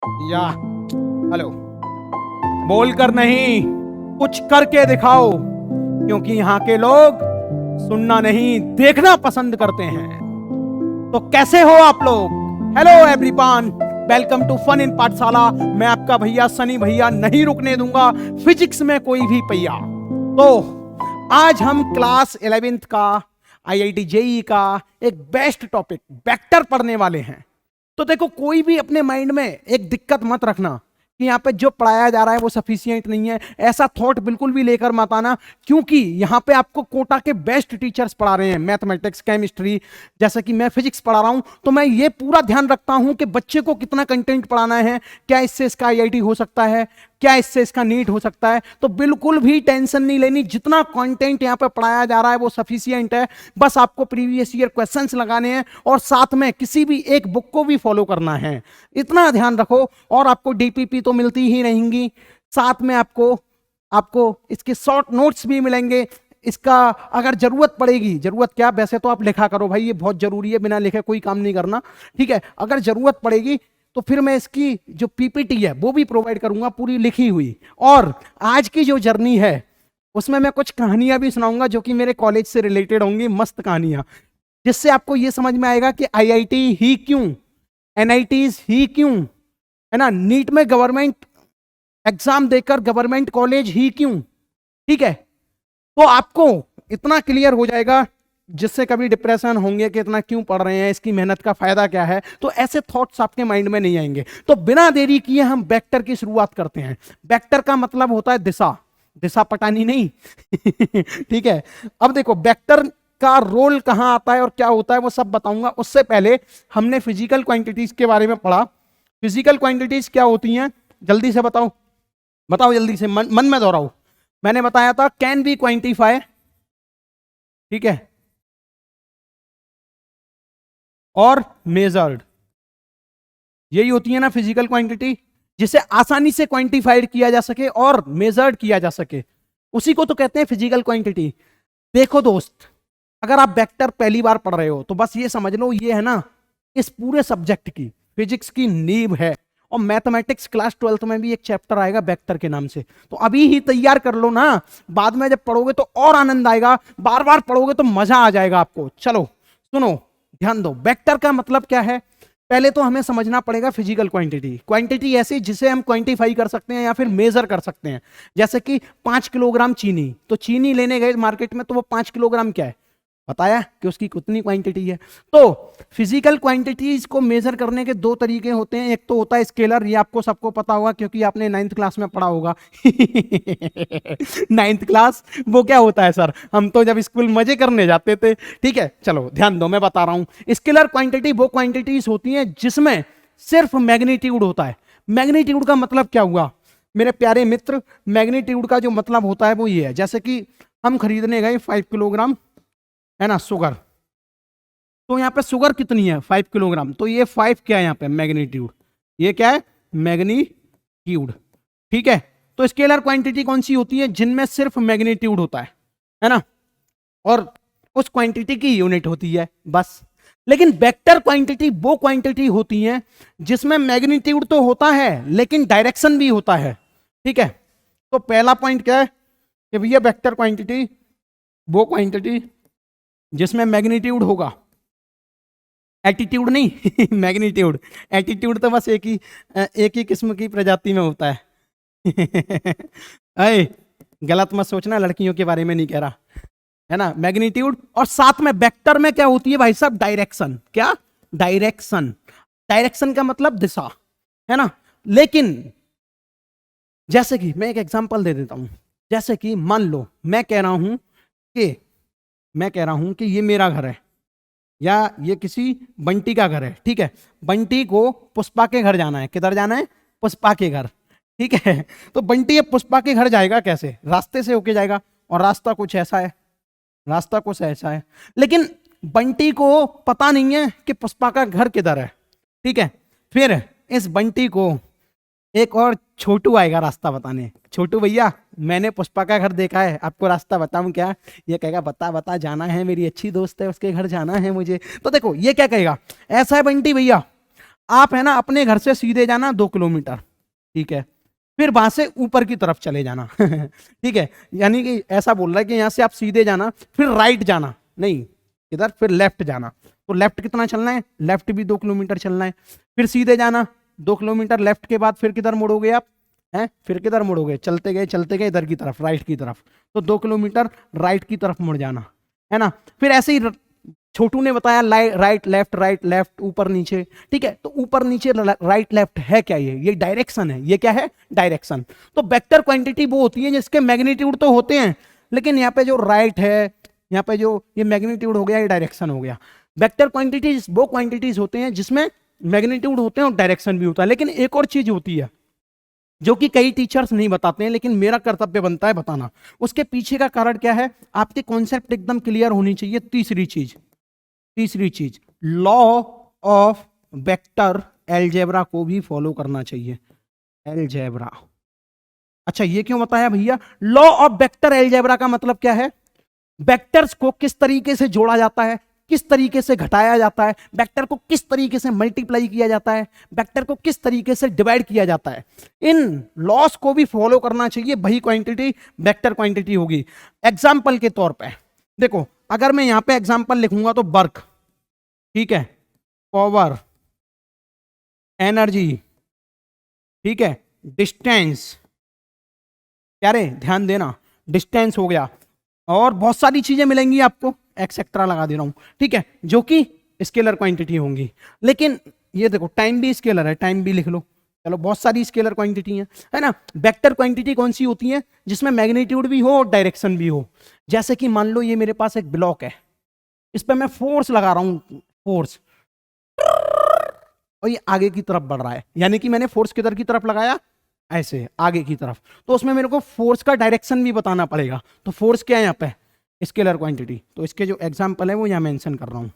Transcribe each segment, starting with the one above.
या हेलो। बोलकर नहीं, कुछ करके दिखाओ, क्योंकि यहाँ के लोग सुनना नहीं देखना पसंद करते हैं। तो कैसे हो आप लोग? Hello everyone, welcome to fun in Pathshala. मैं आपका भैया सनी भैया, नहीं रुकने दूंगा फिजिक्स में कोई भी पहिया। तो आज हम क्लास 11th का आईआईटी जेईई का एक बेस्ट टॉपिक वेक्टर पढ़ने वाले हैं। तो देखो, कोई भी अपने माइंड में एक दिक्कत मत रखना कि यहाँ पे जो पढ़ाया जा रहा है वो सफिशिएंट नहीं है। ऐसा थॉट बिल्कुल भी लेकर मत आना, क्योंकि यहाँ पे आपको कोटा के बेस्ट टीचर्स पढ़ा रहे हैं, मैथमेटिक्स, केमिस्ट्री। जैसे कि मैं फिजिक्स पढ़ा रहा हूँ, तो मैं ये पूरा ध्यान रखता हूँ कि बच्चे को कितना कंटेंट पढ़ाना है, क्या इससे इसका आईआईटी हो सकता है, क्या इससे इसका नीट हो सकता है। तो बिल्कुल भी टेंशन नहीं लेनी, जितना कंटेंट यहाँ पे पढ़ाया जा रहा है वो सफिशिएंट है। बस आपको प्रीवियस ईयर क्वेश्चंस लगाने हैं और साथ में किसी भी एक बुक को भी फॉलो करना है, इतना ध्यान रखो। और आपको डीपीपी तो मिलती ही रहेंगी, साथ में आपको इसके शॉर्ट नोट्स भी मिलेंगे। इसका अगर जरूरत पड़ेगी, जरूरत क्या, वैसे तो आप लिखा करो भाई, ये बहुत जरूरी है, बिना लिखे कोई काम नहीं करना, ठीक है। अगर जरूरत पड़ेगी तो फिर मैं इसकी जो पीपीटी है वो भी प्रोवाइड करूंगा, पूरी लिखी हुई। और आज की जो जर्नी है उसमें मैं कुछ कहानियां भी सुनाऊंगा जो कि मेरे कॉलेज से रिलेटेड होंगी, मस्त कहानियां, जिससे आपको ये समझ में आएगा कि आईआईटी ही क्यों, एनआईटीज ही क्यों, है ना, नीट में गवर्नमेंट एग्जाम देकर गवर्नमेंट कॉलेज ही क्यों, ठीक है। तो आपको इतना क्लियर हो जाएगा, जिससे कभी डिप्रेशन होंगे कि इतना क्यों पढ़ रहे हैं, इसकी मेहनत का फायदा क्या है, तो ऐसे थॉट्स आपके माइंड में नहीं आएंगे। तो बिना देरी किए हम वेक्टर की शुरुआत करते हैं। वेक्टर का मतलब होता है दिशा, दिशा पटानी नहीं ठीक है। अब देखो, वेक्टर का रोल कहां आता है और क्या होता है वो सब बताऊंगा। उससे पहले हमने फिजिकल क्वांटिटीज के बारे में पढ़ा। फिजिकल क्वांटिटीज क्या होती हैं, जल्दी से बताओ, बताओ जल्दी से, मन में दोहराओ। मैंने बताया था कैन बी क्वांटिफाई, ठीक है, और मेजर्ड, यही होती है ना फिजिकल क्वांटिटी, जिसे आसानी से क्वांटिफाइड किया जा सके और मेजर्ड किया जा सके, उसी को तो कहते हैं फिजिकल क्वांटिटी। देखो दोस्त, अगर आप वेक्टर पहली बार पढ़ रहे हो तो बस ये समझ लो, ये है ना इस पूरे सब्जेक्ट की, फिजिक्स की नींव है। और मैथमेटिक्स क्लास 12th में भी एक चैप्टर आएगा वेक्टर के नाम से, तो अभी ही तैयार कर लो ना, बाद में जब पढ़ोगे तो और आनंद आएगा, बार बार पढ़ोगे तो मजा आ जाएगा आपको। चलो सुनो, ध्यान दो, वेक्टर का मतलब क्या है। पहले तो हमें समझना पड़ेगा फिजिकल क्वांटिटी। क्वांटिटी ऐसी जिसे हम क्वांटिफाई कर सकते हैं या फिर मेजर कर सकते हैं। जैसे कि 5 किलोग्राम चीनी, तो चीनी लेने गए मार्केट में तो वो 5 किलोग्राम क्या है, बताया कि उसकी कितनी क्वांटिटी है। तो फिजिकल क्वांटिटीज को मेजर करने के दो तरीके होते हैं। एक तो होता है स्केलर, ये आपको सबको पता होगा क्योंकि आपने 9th क्लास में पढ़ा होगा 9th क्लास, वो क्या होता है सर, हम तो जब स्कूल मजे करने जाते थे, ठीक है। चलो ध्यान दो, मैं बता रहा हूं। स्केलर क्वांटिटी वो क्वांटिटीज होती हैं जिसमें सिर्फ मैग्नीट्यूड होता है। मैग्नीट्यूड का मतलब क्या हुआ मेरे प्यारे मित्र, मैग्नीट्यूड का जो मतलब होता है वो ये है, जैसे कि हम खरीदने गए 5 किलोग्राम, है ना, शुगर। तो यहाँ पे शुगर कितनी है, 5 किलोग्राम, तो ये 5 क्या है यहाँ पे, मैग्नीट्यूड, ये क्या है, मैग्नीट्यूड, ठीक है। तो स्केलर क्वांटिटी कौन सी होती है, जिनमें सिर्फ मैग्नीट्यूड होता है ना, और उस क्वांटिटी की यूनिट होती है बस। लेकिन वेक्टर क्वांटिटी वो क्वांटिटी होती है जिसमें मैग्नीट्यूड तो होता है लेकिन डायरेक्शन भी होता है, ठीक है। तो पहला पॉइंट क्या है कि भैया वेक्टर क्वांटिटी वो क्वांटिटी जिसमें मैग्नीट्यूड होगा, एटीट्यूड नहीं मैग्नीट्यूड। एटीट्यूड तो बस एक ही किस्म की प्रजाति में होता है अरे गलत मत सोचना, लड़कियों के बारे में नहीं कह रहा, है ना, मैग्नीट्यूड। और साथ में वेक्टर में क्या होती है भाई साहब, डायरेक्शन। क्या, डायरेक्शन। डायरेक्शन का मतलब दिशा, है ना। लेकिन जैसे कि मैं एक एग्जांपल दे देता हूं, जैसे कि मान लो मैं कह रहा हूं कि ये मेरा घर है या ये किसी बंटी का घर है, ठीक है। बंटी को पुष्पा के घर जाना है, किधर जाना है, पुष्पा के घर, ठीक है। तो बंटी अब पुष्पा के घर जाएगा कैसे, रास्ते से होके जाएगा, और रास्ता कुछ ऐसा है, रास्ता कुछ ऐसा है। लेकिन बंटी को पता नहीं है कि पुष्पा का घर किधर है, ठीक है। फिर इस बंटी को एक और छोटू आएगा रास्ता बताने, छोटू भैया मैंने पुष्पा का घर देखा है, आपको रास्ता बताऊं क्या, ये कहेगा बता बता, जाना है, मेरी अच्छी दोस्त है उसके घर जाना है मुझे। तो देखो ये क्या कहेगा, ऐसा है बंटी भैया, आप है ना अपने घर से सीधे जाना 2 किलोमीटर, ठीक है, फिर वहां से ऊपर की तरफ चले जाना ठीक है, यानी कि ऐसा बोल रहा है कि यहां से आप सीधे जाना, फिर राइट जाना, नहीं इधर, फिर लेफ्ट जाना। तो लेफ्ट कितना चलना है, लेफ्ट भी 2 किलोमीटर चलना है, फिर सीधे जाना 2 किलोमीटर, लेफ्ट के बाद फिर किधर मुड़ोगे आप, हैं, फिर किधर मुड़ोगे, चलते गए इधर की तरफ, राइट की तरफ, तो 2 किलोमीटर राइट की तरफ मुड़ जाना, है ना। फिर ऐसे ही छोटू ने बताया राइट लेफ्ट ऊपर नीचे, ठीक है, तो ऊपर नीचे राइट लेफ्ट है क्या, ये डायरेक्शन है, ये क्या है, डायरेक्शन। तो वेक्टर क्वांटिटी वो होती है जिसके मैग्नीट्यूड तो होते हैं, लेकिन यहाँ पे जो राइट है, यहाँ पे जो ये मैग्नीट्यूड हो गया, ये डायरेक्शन हो गया। वेक्टर क्वांटिटीज वो क्वांटिटीज होते हैं जिसमें मैग्नीट्यूड होते हैं और डायरेक्शन भी होता है। लेकिन एक और चीज होती है जो कि कई टीचर्स नहीं बताते हैं, लेकिन मेरा कर्तव्य बनता है बताना। उसके पीछे का कारण क्या है, आपके कॉन्सेप्ट एकदम क्लियर होनी चाहिए। तीसरी चीज लॉ ऑफ वेक्टर एलजेब्रा को भी फॉलो करना चाहिए। एलजेब्रा, अच्छा ये क्यों बताया भैया, लॉ ऑफ वेक्टर एलजेब्रा का मतलब क्या है, वेक्टर्स को किस तरीके से जोड़ा जाता है, किस तरीके से घटाया जाता है, वेक्टर को किस तरीके से मल्टीप्लाई किया जाता है, वेक्टर को किस तरीके से डिवाइड किया जाता है, इन लॉस को भी फॉलो करना चाहिए, वही क्वांटिटी वेक्टर क्वांटिटी होगी। एग्जाम्पल के तौर पे देखो, अगर मैं यहां पे एग्जाम्पल लिखूंगा तो वर्क, ठीक है, पावर, एनर्जी, ठीक है, डिस्टेंस, क्या रे ध्यान देना, डिस्टेंस हो गया, और बहुत सारी चीजें मिलेंगी आपको, एक्सेट्रा लगा दे रहा हूं, ठीक है, जो कि स्केलर क्वांटिटी होंगी। लेकिन ये देखो टाइम भी स्केलर है, टाइम भी लिख लो, चलो बहुत सारी स्केलर क्वांटिटी है ना। वेक्टर क्वांटिटी कौन सी होती है, जिसमें मैग्नीट्यूड भी हो और डायरेक्शन भी हो। जैसे कि मान लो ये मेरे पास एक ब्लॉक है, इस पर मैं फोर्स लगा रहा हूं, फोर्स, और ये आगे की तरफ बढ़ रहा है, यानी कि मैंने फोर्स किधर की तरफ लगाया, ऐसे आगे की तरफ, तो उसमें मेरे को फोर्स का डायरेक्शन भी बताना पड़ेगा। तो फोर्स क्या है यहाँ पे, स्केलर क्वांटिटी। तो इसके जो एग्जांपल है वो यहाँ मेंशन कर रहा हूँ।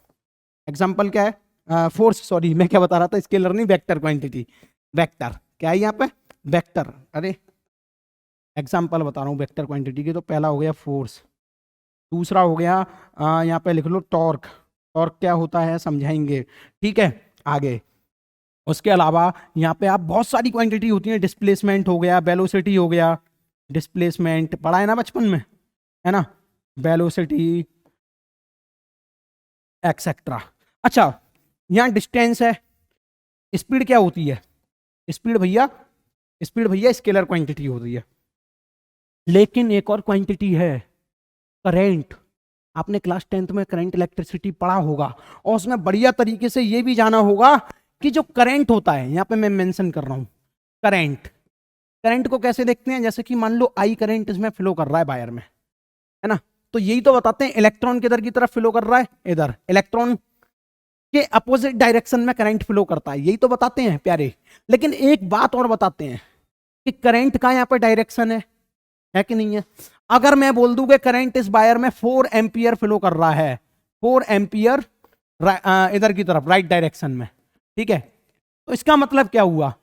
एग्जांपल क्या है, फोर्स, सॉरी मैं क्या बता रहा था, स्केलर नहीं, वेक्टर क्वांटिटी। वेक्टर क्या है यहाँ पे, वेक्टर, अरे एग्जांपल बता रहा हूँ वेक्टर क्वांटिटी की। तो पहला हो गया फोर्स, दूसरा हो गया यहाँ पे लिख लो टॉर्क, टॉर्क क्या होता है समझाएंगे, ठीक है, आगे। उसके अलावा यहाँ पे आप बहुत सारी क्वांटिटी होती है, डिस्प्लेसमेंट हो गया, वेलोसिटी हो गया, डिस्प्लेसमेंट पढ़ा है ना बचपन में, है ना, वेलोसिटी एक्सेट्रा। अच्छा यहाँ डिस्टेंस है, स्पीड क्या होती है, स्पीड भैया स्केलर क्वांटिटी होती है। लेकिन एक और क्वांटिटी है, करेंट। आपने क्लास 10th में करंट इलेक्ट्रिसिटी पढ़ा होगा, और उसमें बढ़िया तरीके से ये भी जाना होगा कि जो करंट होता है, यहाँ पे मैं मेंशन कर रहा हूँ करंट। करंट को कैसे देखते हैं, जैसे कि मान लो आई करंट इसमें फ्लो कर रहा है वायर में, है ना, तो यही तो बताते हैं इलेक्ट्रॉन किधर की तरफ फ्लो कर रहा है, इधर, इलेक्ट्रॉन के अपोजिट डायरेक्शन में करंट फ्लो करता है, यही तो बताते हैं प्यारे। लेकिन एक बात और बताते हैं कि करंट का यहाँ पे डायरेक्शन है कि नहीं है। अगर मैं बोल दूं कि करंट इस वायर में 4 एम्पियर फ्लो कर रहा है, 4 एम्पियर इधर की तरफ राइट डायरेक्शन में, ठीक है, तो इसका मतलब क्या हुआ,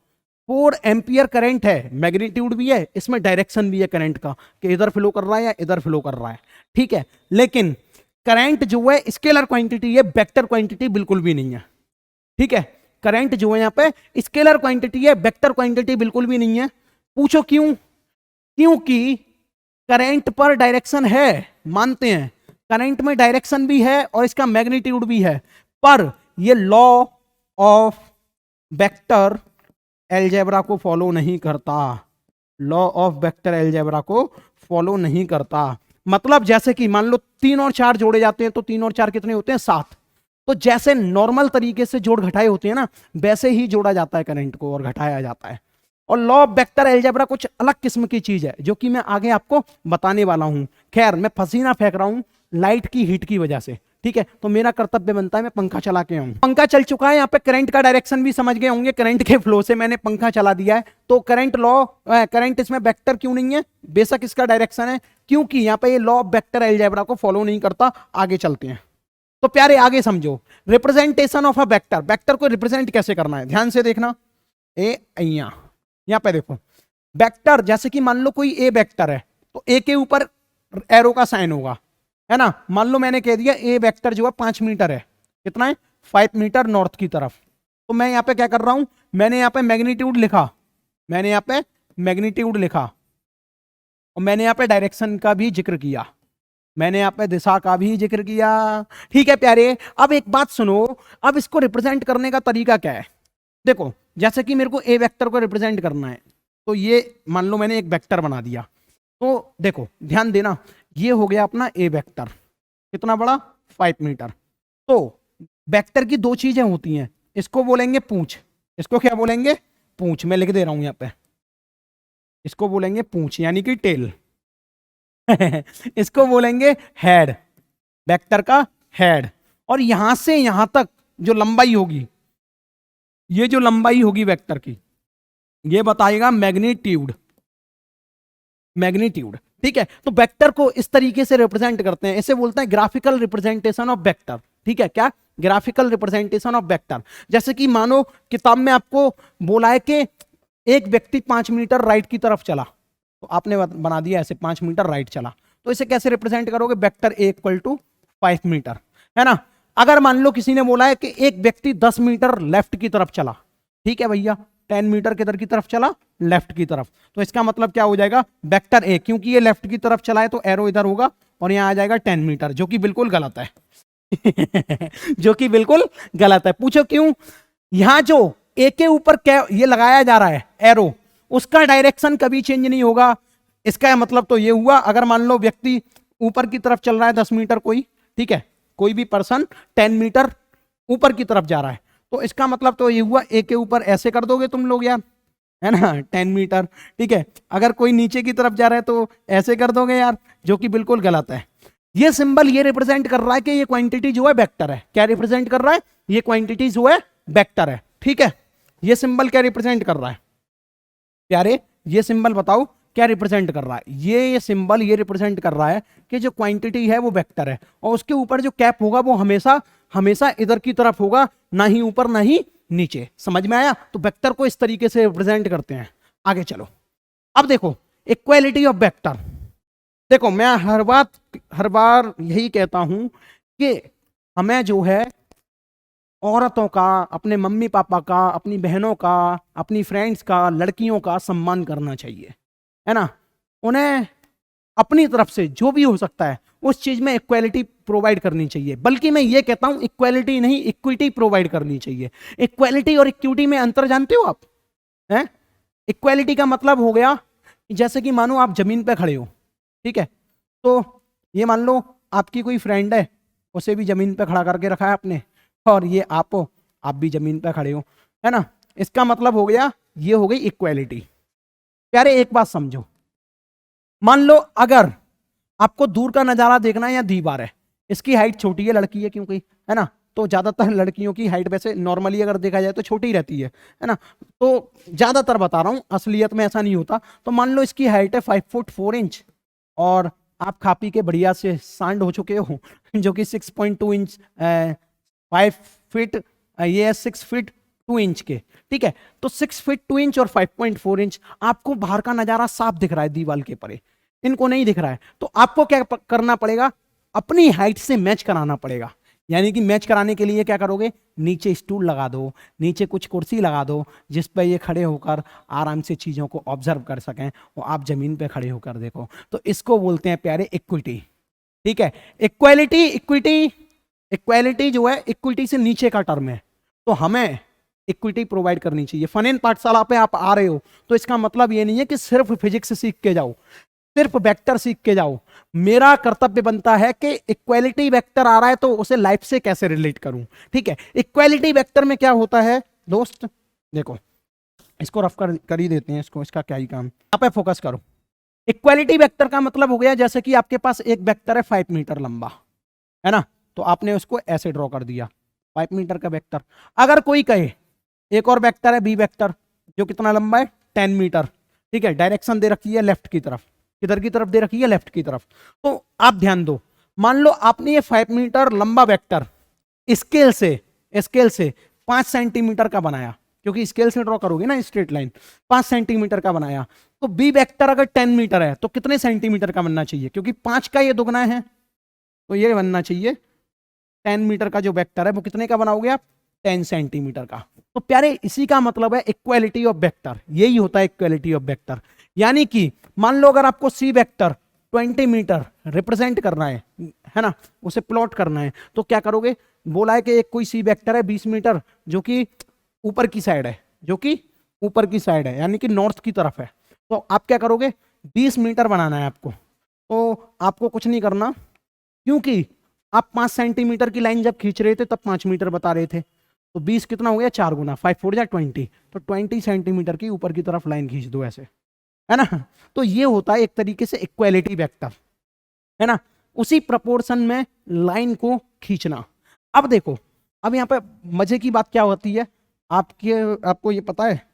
4 एम्पियर करंट है, मैग्नीट्यूड भी है, इसमें डायरेक्शन भी है करंट का, कि इधर फ्लो कर रहा है या इधर फ्लो कर रहा है, ठीक है। लेकिन करंट जो है स्केलर क्वांटिटी है, वेक्टर क्वांटिटी बिल्कुल भी नहीं है, ठीक है। करंट जो है यहाँ पे स्केलर क्वांटिटी है, वेक्टर क्वांटिटी बिल्कुल भी नहीं है। पूछो क्यों, क्योंकि करंट पर डायरेक्शन है, मानते हैं करंट में डायरेक्शन भी है और इसका मैग्नीट्यूड भी है, पर ये लॉ ऑफ वेक्टर एलजेब्रा को फॉलो नहीं करता, लॉ ऑफ वेक्टर एलजेब्रा को फॉलो नहीं करता। मतलब जैसे कि मान लो 3 और 4 जोड़े जाते हैं, तो 3 और 4 कितने होते हैं, 7। तो जैसे नॉर्मल तरीके से जोड़ घटाए होते हैं ना, वैसे ही जोड़ा जाता है करंट को और घटाया जाता है। और लॉ ऑफ वेक्टर एलजेब्रा कुछ अलग किस्म की चीज है, जो कि मैं आगे आपको बताने वाला हूं। खैर मैं पसीना फेंक रहा हूं लाइट की हीट की वजह से, ठीक है, तो मेरा कर्तव्य बनता है मैं पंखा चला के आऊं। पंखा चल चुका है, यहाँ पे करंट का डायरेक्शन भी समझ गए होंगे, करंट के फ्लो से मैंने पंखा चला दिया है। तो करंट लॉ, करंट इसमें वेक्टर क्यों नहीं है, बेशक इसका डायरेक्शन है, क्योंकि यहाँ पे ये लॉ ऑफ वेक्टर एलजेब्रा को फॉलो नहीं करता। आगे चलते हैं, तो प्यारे आगे समझो, representation of a vector, vector को रिप्रेजेंट कैसे करना है, ध्यान से देखना। यहाँ पे देखो, वेक्टर जैसे कि मान लो कोई ए वेक्टर है, तो ए के ऊपर एरो का साइन होगा, है ना। मान लो मैंने कह दिया ए वेक्टर जो है 5 मीटर है, कितना है, 5 मीटर नॉर्थ की तरफ, तो मैं यहाँ पे क्या कर रहा हूं, मैंने यहाँ पे मैग्नीट्यूड लिखा, मैंने यहाँ पे मैग्नीट्यूड लिखा, और मैंने यहाँ पे डायरेक्शन का भी जिक्र किया, मैंने यहाँ पे दिशा का भी जिक्र किया। ठीक है प्यारे, अब एक बात सुनो, अब इसको रिप्रेजेंट करने का तरीका क्या है। देखो जैसे कि मेरे को ए वेक्टर को रिप्रेजेंट करना है, तो ये मान लो मैंने एक वेक्टर बना दिया, तो देखो ध्यान देना, ये हो गया अपना ए वेक्टर, कितना बड़ा, 5 मीटर। तो वेक्टर की दो चीजें होती हैं, इसको बोलेंगे पूंछ, इसको क्या बोलेंगे, पूंछ, मैं लिख दे रहा हूं यहां पे, इसको बोलेंगे पूंछ यानी कि टेल इसको बोलेंगे हेड, वेक्टर का हेड। और यहां से यहां तक जो लंबाई होगी, ये जो लंबाई होगी वेक्टर की, ये बताएगा मैग्नीट्यूड, मैग्नीट्यूड। ठीक है, तो वेक्टर को इस तरीके से रिप्रेजेंट करते हैं, इसे बोलते हैं ग्राफिकल रिप्रेजेंटेशन ऑफ वेक्टर। ठीक है, क्या, ग्राफिकल रिप्रेजेंटेशन ऑफ वेक्टर। जैसे कि मानो किताब में आपको बोला है कि एक व्यक्ति 5 मीटर राइट की तरफ चला, तो आपने बना दिया ऐसे 5 मीटर राइट चला, तो इसे कैसे रिप्रेजेंट करोगे, vector A equal to 5 metre, है ना। अगर मान लो किसी ने बोला है कि एक व्यक्ति 10 मीटर लेफ्ट की तरफ चला, ठीक है भैया, 10 मीटर किधर की तरफ चला, लेफ्ट की तरफ, तो इसका मतलब क्या हो जाएगा, वेक्टर ए, क्योंकि ये लेफ्ट की तरफ चला है तो एरो इधर होगा और यहां आ जाएगा 10 मीटर, जो कि बिल्कुल गलत है जो कि बिल्कुल गलत है। पूछो क्यों, यहां जो ए के ऊपर क्या ये लगाया जा रहा है एरो, उसका डायरेक्शन कभी चेंज नहीं होगा। इसका मतलब तो ये हुआ, अगर मान लो व्यक्ति ऊपर की तरफ चल रहा है 10 मीटर, कोई, ठीक है, कोई भी पर्सन 10 मीटर ऊपर की तरफ जा रहा है, तो इसका मतलब तो ये हुआ ए के ऊपर ऐसे कर दोगे तुम लोग यार, है ना, 10 मीटर। ठीक है, अगर कोई नीचे की तरफ जा रहा है तो ऐसे कर दोगे यार, जो कि बिल्कुल गलत है। ये सिंबल ये रिप्रेजेंट कर रहा है कि ये क्वांटिटी जो है वेक्टर है। क्या रिप्रेजेंट कर रहा है, ये क्वांटिटी जो है वेक्टर है। ठीक है, ये सिंबल क्या रिप्रेजेंट कर रहा है प्यारे, ये सिंबल बताओ क्या रिप्रेजेंट कर रहा है। ये सिंबल ये रिप्रेजेंट कर रहा है कि जो क्वांटिटी है वो वेक्टर है, और उसके ऊपर जो कैप होगा वो हमेशा हमेशा इधर की तरफ होगा, ना ही ऊपर ना ही नीचे। समझ में आया, तो वेक्टर को इस तरीके से रिप्रेजेंट करते हैं। आगे चलो, अब देखो इक्वालिटी ऑफ वेक्टर। देखो मैं हर बार यही कहता हूं कि हमें जो है औरतों का, अपने मम्मी पापा का, अपनी बहनों का, अपनी फ्रेंड्स का, लड़कियों का सम्मान करना चाहिए, है ना। उन्हें अपनी तरफ से जो भी हो सकता है उस चीज में इक्वालिटी प्रोवाइड करनी चाहिए, बल्कि मैं ये कहता हूं इक्वालिटी नहीं इक्विटी प्रोवाइड करनी चाहिए। इक्वालिटी और इक्विटी में अंतर जानते हो आप, हैं? इक्वालिटी का मतलब हो गया जैसे कि मानो आप जमीन पे खड़े हो, ठीक है, तो ये मान लो आपकी कोई फ्रेंड है, उसे भी जमीन पे खड़ा करके रखा है आपने, और ये आप हो, आप भी जमीन पे खड़े हो, है ना। इसका मतलब हो गया, ये हो गई इक्वालिटी। प्यारे एक बात समझो, मान लो अगर आपको दूर का नजारा देखना है या दीवार है, इसकी हाइट छोटी है, लड़की है क्योंकि, है ना, तो ज्यादातर लड़कियों की हाइट वैसे नॉर्मली अगर देखा जाए तो छोटी रहती है ना, तो ज्यादातर बता रहा हूं, असलियत में ऐसा नहीं होता। तो मान लो इसकी हाइट है 5 फुट 4 इंच, और आप खा पी के बढ़िया से सांड हो चुके हो जो कि 6.2 इंच 5 फीट, ये है 6 फीट 2 इंच के, ठीक है। तो 6 फीट 2 इंच और 5.4 इंच आपको बाहर का नजारा साफ दिख रहा है, दीवार के परे इनको नहीं दिख रहा है, तो आपको क्या करना पड़ेगा, अपनी हाइट से मैच कराना पड़ेगा। यानी कि मैच कराने के लिए क्या करोगे, नीचे स्टूल लगा दो, नीचे कुछ कुर्सी लगा दो, जिस पे ये खड़े होकर आराम से चीजों को ऑब्जर्व कर सकें, और आप जमीन पे खड़े होकर देखो। तो इसको बोलते हैं प्यारे इक्विटी। ठीक है, इक्वालिटी इक्विटी, इक्वालिटी जो है इक्विटी से नीचे का टर्म है, तो हमें इक्विटी प्रोवाइड करनी चाहिए। फनेन पाठशाला पे आप आ रहे हो तो इसका मतलब ये नहीं है कि सिर्फ फिजिक्स सीख के जाओ, सिर्फ वेक्टर सीख के जाओ। मेरा कर्तव्य बनता है कि इक्वालिटी वेक्टर आ रहा है तो उसे लाइफ से कैसे रिलेट करूं। ठीक है, इक्वालिटी वेक्टर में क्या होता है दोस्त, देखो इसको रफ कर ही देते हैं इसको, इसका क्या ही काम, आप पे फोकस करो। इक्वालिटी वेक्टर का मतलब हो गया जैसे कि आपके पास एक वेक्टर है 5 मीटर लंबा, है ना, तो आपने उसको ऐसे ड्रॉ कर दिया 5 मीटर का वेक्टर। अगर कोई कहे एक और वेक्टर है बी वेक्टर, जो कितना लंबा है 10 मीटर, ठीक है, डायरेक्शन दे रखी है लेफ्ट की तरफ, किधर की तरफ दे रखी है, लेफ्ट की तरफ। तो आप ध्यान दो, मान लो आपने ये 5 मीटर लंबा वेक्टर स्केल से 5 सेंटीमीटर का बनाया, क्योंकि स्केल से ड्रॉ करोगे ना स्ट्रेट लाइन, 5 सेंटीमीटर का बनाया। तो बी वेक्टर अगर 10 मीटर है तो कितने सेंटीमीटर का बनना चाहिए, क्योंकि 5 का ये दुगना है, तो ये बनना चाहिए 10 मीटर का जो वेक्टर है वो कितने का बनाओगे आप, 10 सेंटीमीटर का। तो प्यारे इसी का मतलब है इक्वालिटी ऑफ वेक्टर, यही होता है इक्वालिटी ऑफ वेक्टर। यानी कि मान लो अगर आपको सी वेक्टर 20 मीटर रिप्रेजेंट करना है ना, उसे प्लॉट करना है, तो क्या करोगे, बोला है कि एक कोई सी वेक्टर है 20 मीटर जो कि ऊपर की साइड है, जो कि ऊपर की साइड है यानी कि नॉर्थ की तरफ है। तो आप क्या करोगे, 20 मीटर बनाना है आपको। तो आपको कुछ नहीं करना, क्योंकि आप 5 सेंटीमीटर की लाइन जब खींच रहे थे तब 5 मीटर बता रहे थे, तो 20 कितना हो गया, 4 गुना, 5 4 जा 20, तो 20 सेंटीमीटर की ऊपर की तरफ लाइन खींच दो ऐसे, है ना। तो ये होता है एक तरीके से इक्वालिटी वेक्टर, है ना, उसी प्रपोर्शन में लाइन को खींचना। अब देखो, अब यहाँ पे मजे की बात क्या होती है, आपको ये पता है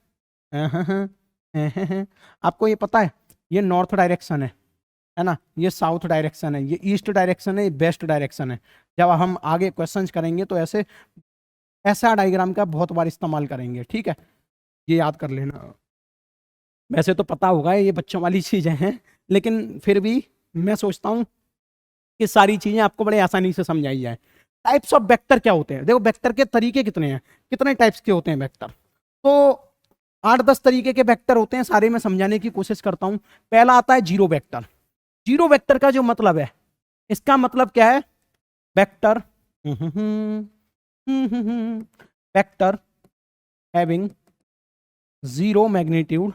आपको ये पता है, ये नॉर्थ डायरेक्शन है ना, ये साउथ डायरेक्शन है, ये ईस्ट डायरेक्शन है, ये वेस्ट डायरेक्शन है। जब हम आगे क्वेश्चंस करेंगे तो ऐसा डायग्राम का बहुत बार इस्तेमाल करेंगे, ठीक है, ये याद कर लेना। वैसे तो पता होगा ये बच्चों वाली चीजें हैं, लेकिन फिर भी मैं सोचता हूँ कि सारी चीजें आपको बड़े आसानी से समझाई जाए। टाइप्स ऑफ वेक्टर क्या होते हैं, देखो वेक्टर के तरीके कितने हैं, कितने टाइप्स के होते हैं वेक्टर, तो 8-10 तरीके के वेक्टर होते हैं, सारे मैं समझाने की कोशिश करता हूं। पहला आता है जीरो वेक्टर। जीरो वेक्टर का जो मतलब है, इसका मतलब क्या है, vector vector having zero magnitude,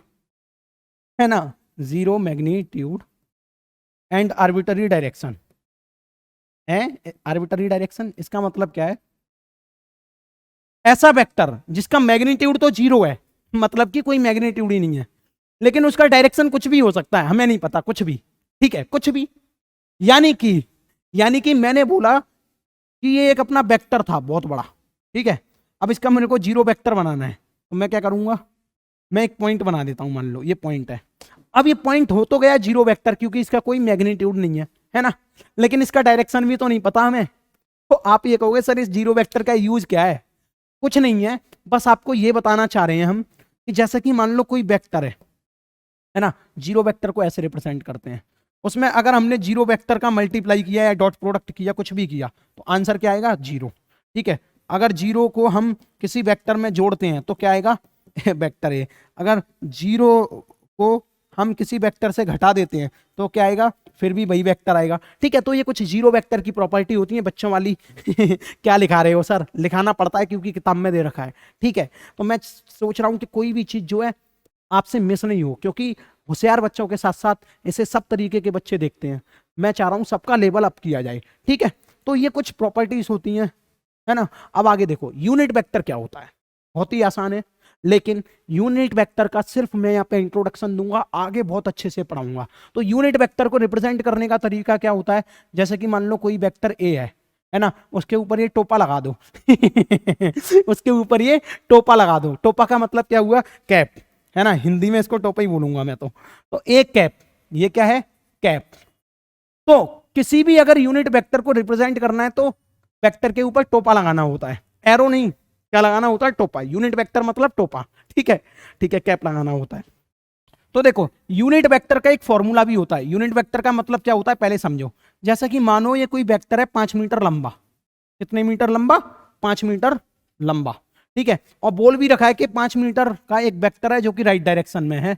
है ना, zero magnitude and arbitrary direction है। आर्बिटरी डायरेक्शन इसका मतलब क्या है, ऐसा वेक्टर जिसका मैग्नीट्यूड तो जीरो है, मतलब कि कोई मैग्नीट्यूड ही नहीं है, लेकिन उसका डायरेक्शन कुछ भी हो सकता है, हमें नहीं पता, कुछ भी, ठीक है, कुछ भी। यानी कि मैंने बोला कि ये एक अपना वेक्टर था बहुत बड़ा, ठीक है, अब इसका मेरे को जीरो वेक्टर बनाना है, तो मैं क्या करूंगा, मैं एक पॉइंट बना देता हूं, मान लो ये पॉइंट है। अब ये पॉइंट हो तो गया जीरो वेक्टर, क्योंकि इसका कोई मैग्नीट्यूड नहीं है ना, लेकिन इसका डायरेक्शन भी तो नहीं पता हमें। तो आप ये कहोगे सर इस जीरो वेक्टर का यूज क्या है, कुछ नहीं है, बस आपको ये बताना चाह रहे हैं हम कि जैसे कि मान लो कोई वेक्टर है ना, जीरो वेक्टर को ऐसे रिप्रेजेंट करते हैं, उसमें अगर हमने जीरो वेक्टर का मल्टीप्लाई किया या डॉट प्रोडक्ट किया, कुछ भी किया, तो आंसर क्या आएगा, जीरो, ठीक है। अगर जीरो को हम किसी वेक्टर में जोड़ते हैं तो क्या आएगा, वेक्टर है। अगर जीरो को हम किसी वेक्टर से घटा देते हैं तो क्या आएगा, फिर भी वही वेक्टर आएगा, ठीक है। तो ये कुछ जीरो वेक्टर की प्रॉपर्टी होती है बच्चों वाली क्या लिखा रहे हो सर, लिखाना पड़ता है क्योंकि किताब में दे रखा है, ठीक है। तो मैं सोच रहा हूं कि कोई भी चीज जो है आपसे मिस नहीं हो, क्योंकि होशियार बच्चों के साथ साथ इसे सब तरीके के बच्चे देखते हैं, मैं चाह रहा हूं सबका लेवल अप किया जाए, ठीक है। तो ये कुछ प्रॉपर्टीज होती हैं, है ना। अब आगे देखो यूनिट वेक्टर क्या होता है, बहुत ही आसान है, लेकिन यूनिट वेक्टर का सिर्फ मैं यहाँ पे इंट्रोडक्शन दूंगा, आगे बहुत अच्छे से पढ़ाऊंगा। तो यूनिट वेक्टर को रिप्रेजेंट करने का तरीका क्या होता है, जैसे कि मान लो कोई वेक्टर ए है ना, उसके ऊपर ये टोपा लगा दो उसके ऊपर ये टोपा लगा दो, टोपा का मतलब क्या हुआ, कैप, है ना, हिंदी में इसको टोपा ही बोलूंगा मैं तो एक कैप, ये क्या है, कैप। तो किसी भी अगर यूनिट वेक्टर को रिप्रेजेंट करना है तो वेक्टर के ऊपर टोपा लगाना होता है, एरो नहीं, क्या लगाना होता है, टोपा। यूनिट वेक्टर मतलब टोपा, ठीक है, ठीक है, कैप लगाना होता है। तो देखो यूनिट वेक्टर का एक फॉर्मूला भी होता है, यूनिट वेक्टर का मतलब क्या होता है पहले समझो। जैसा कि मानो ये कोई वेक्टर है 5 मीटर लंबा, कितने मीटर लंबा, 5 मीटर लंबा, ठीक है, और बोल भी रखा है कि 5 मीटर का एक वेक्टर है जो कि राइट डायरेक्शन में है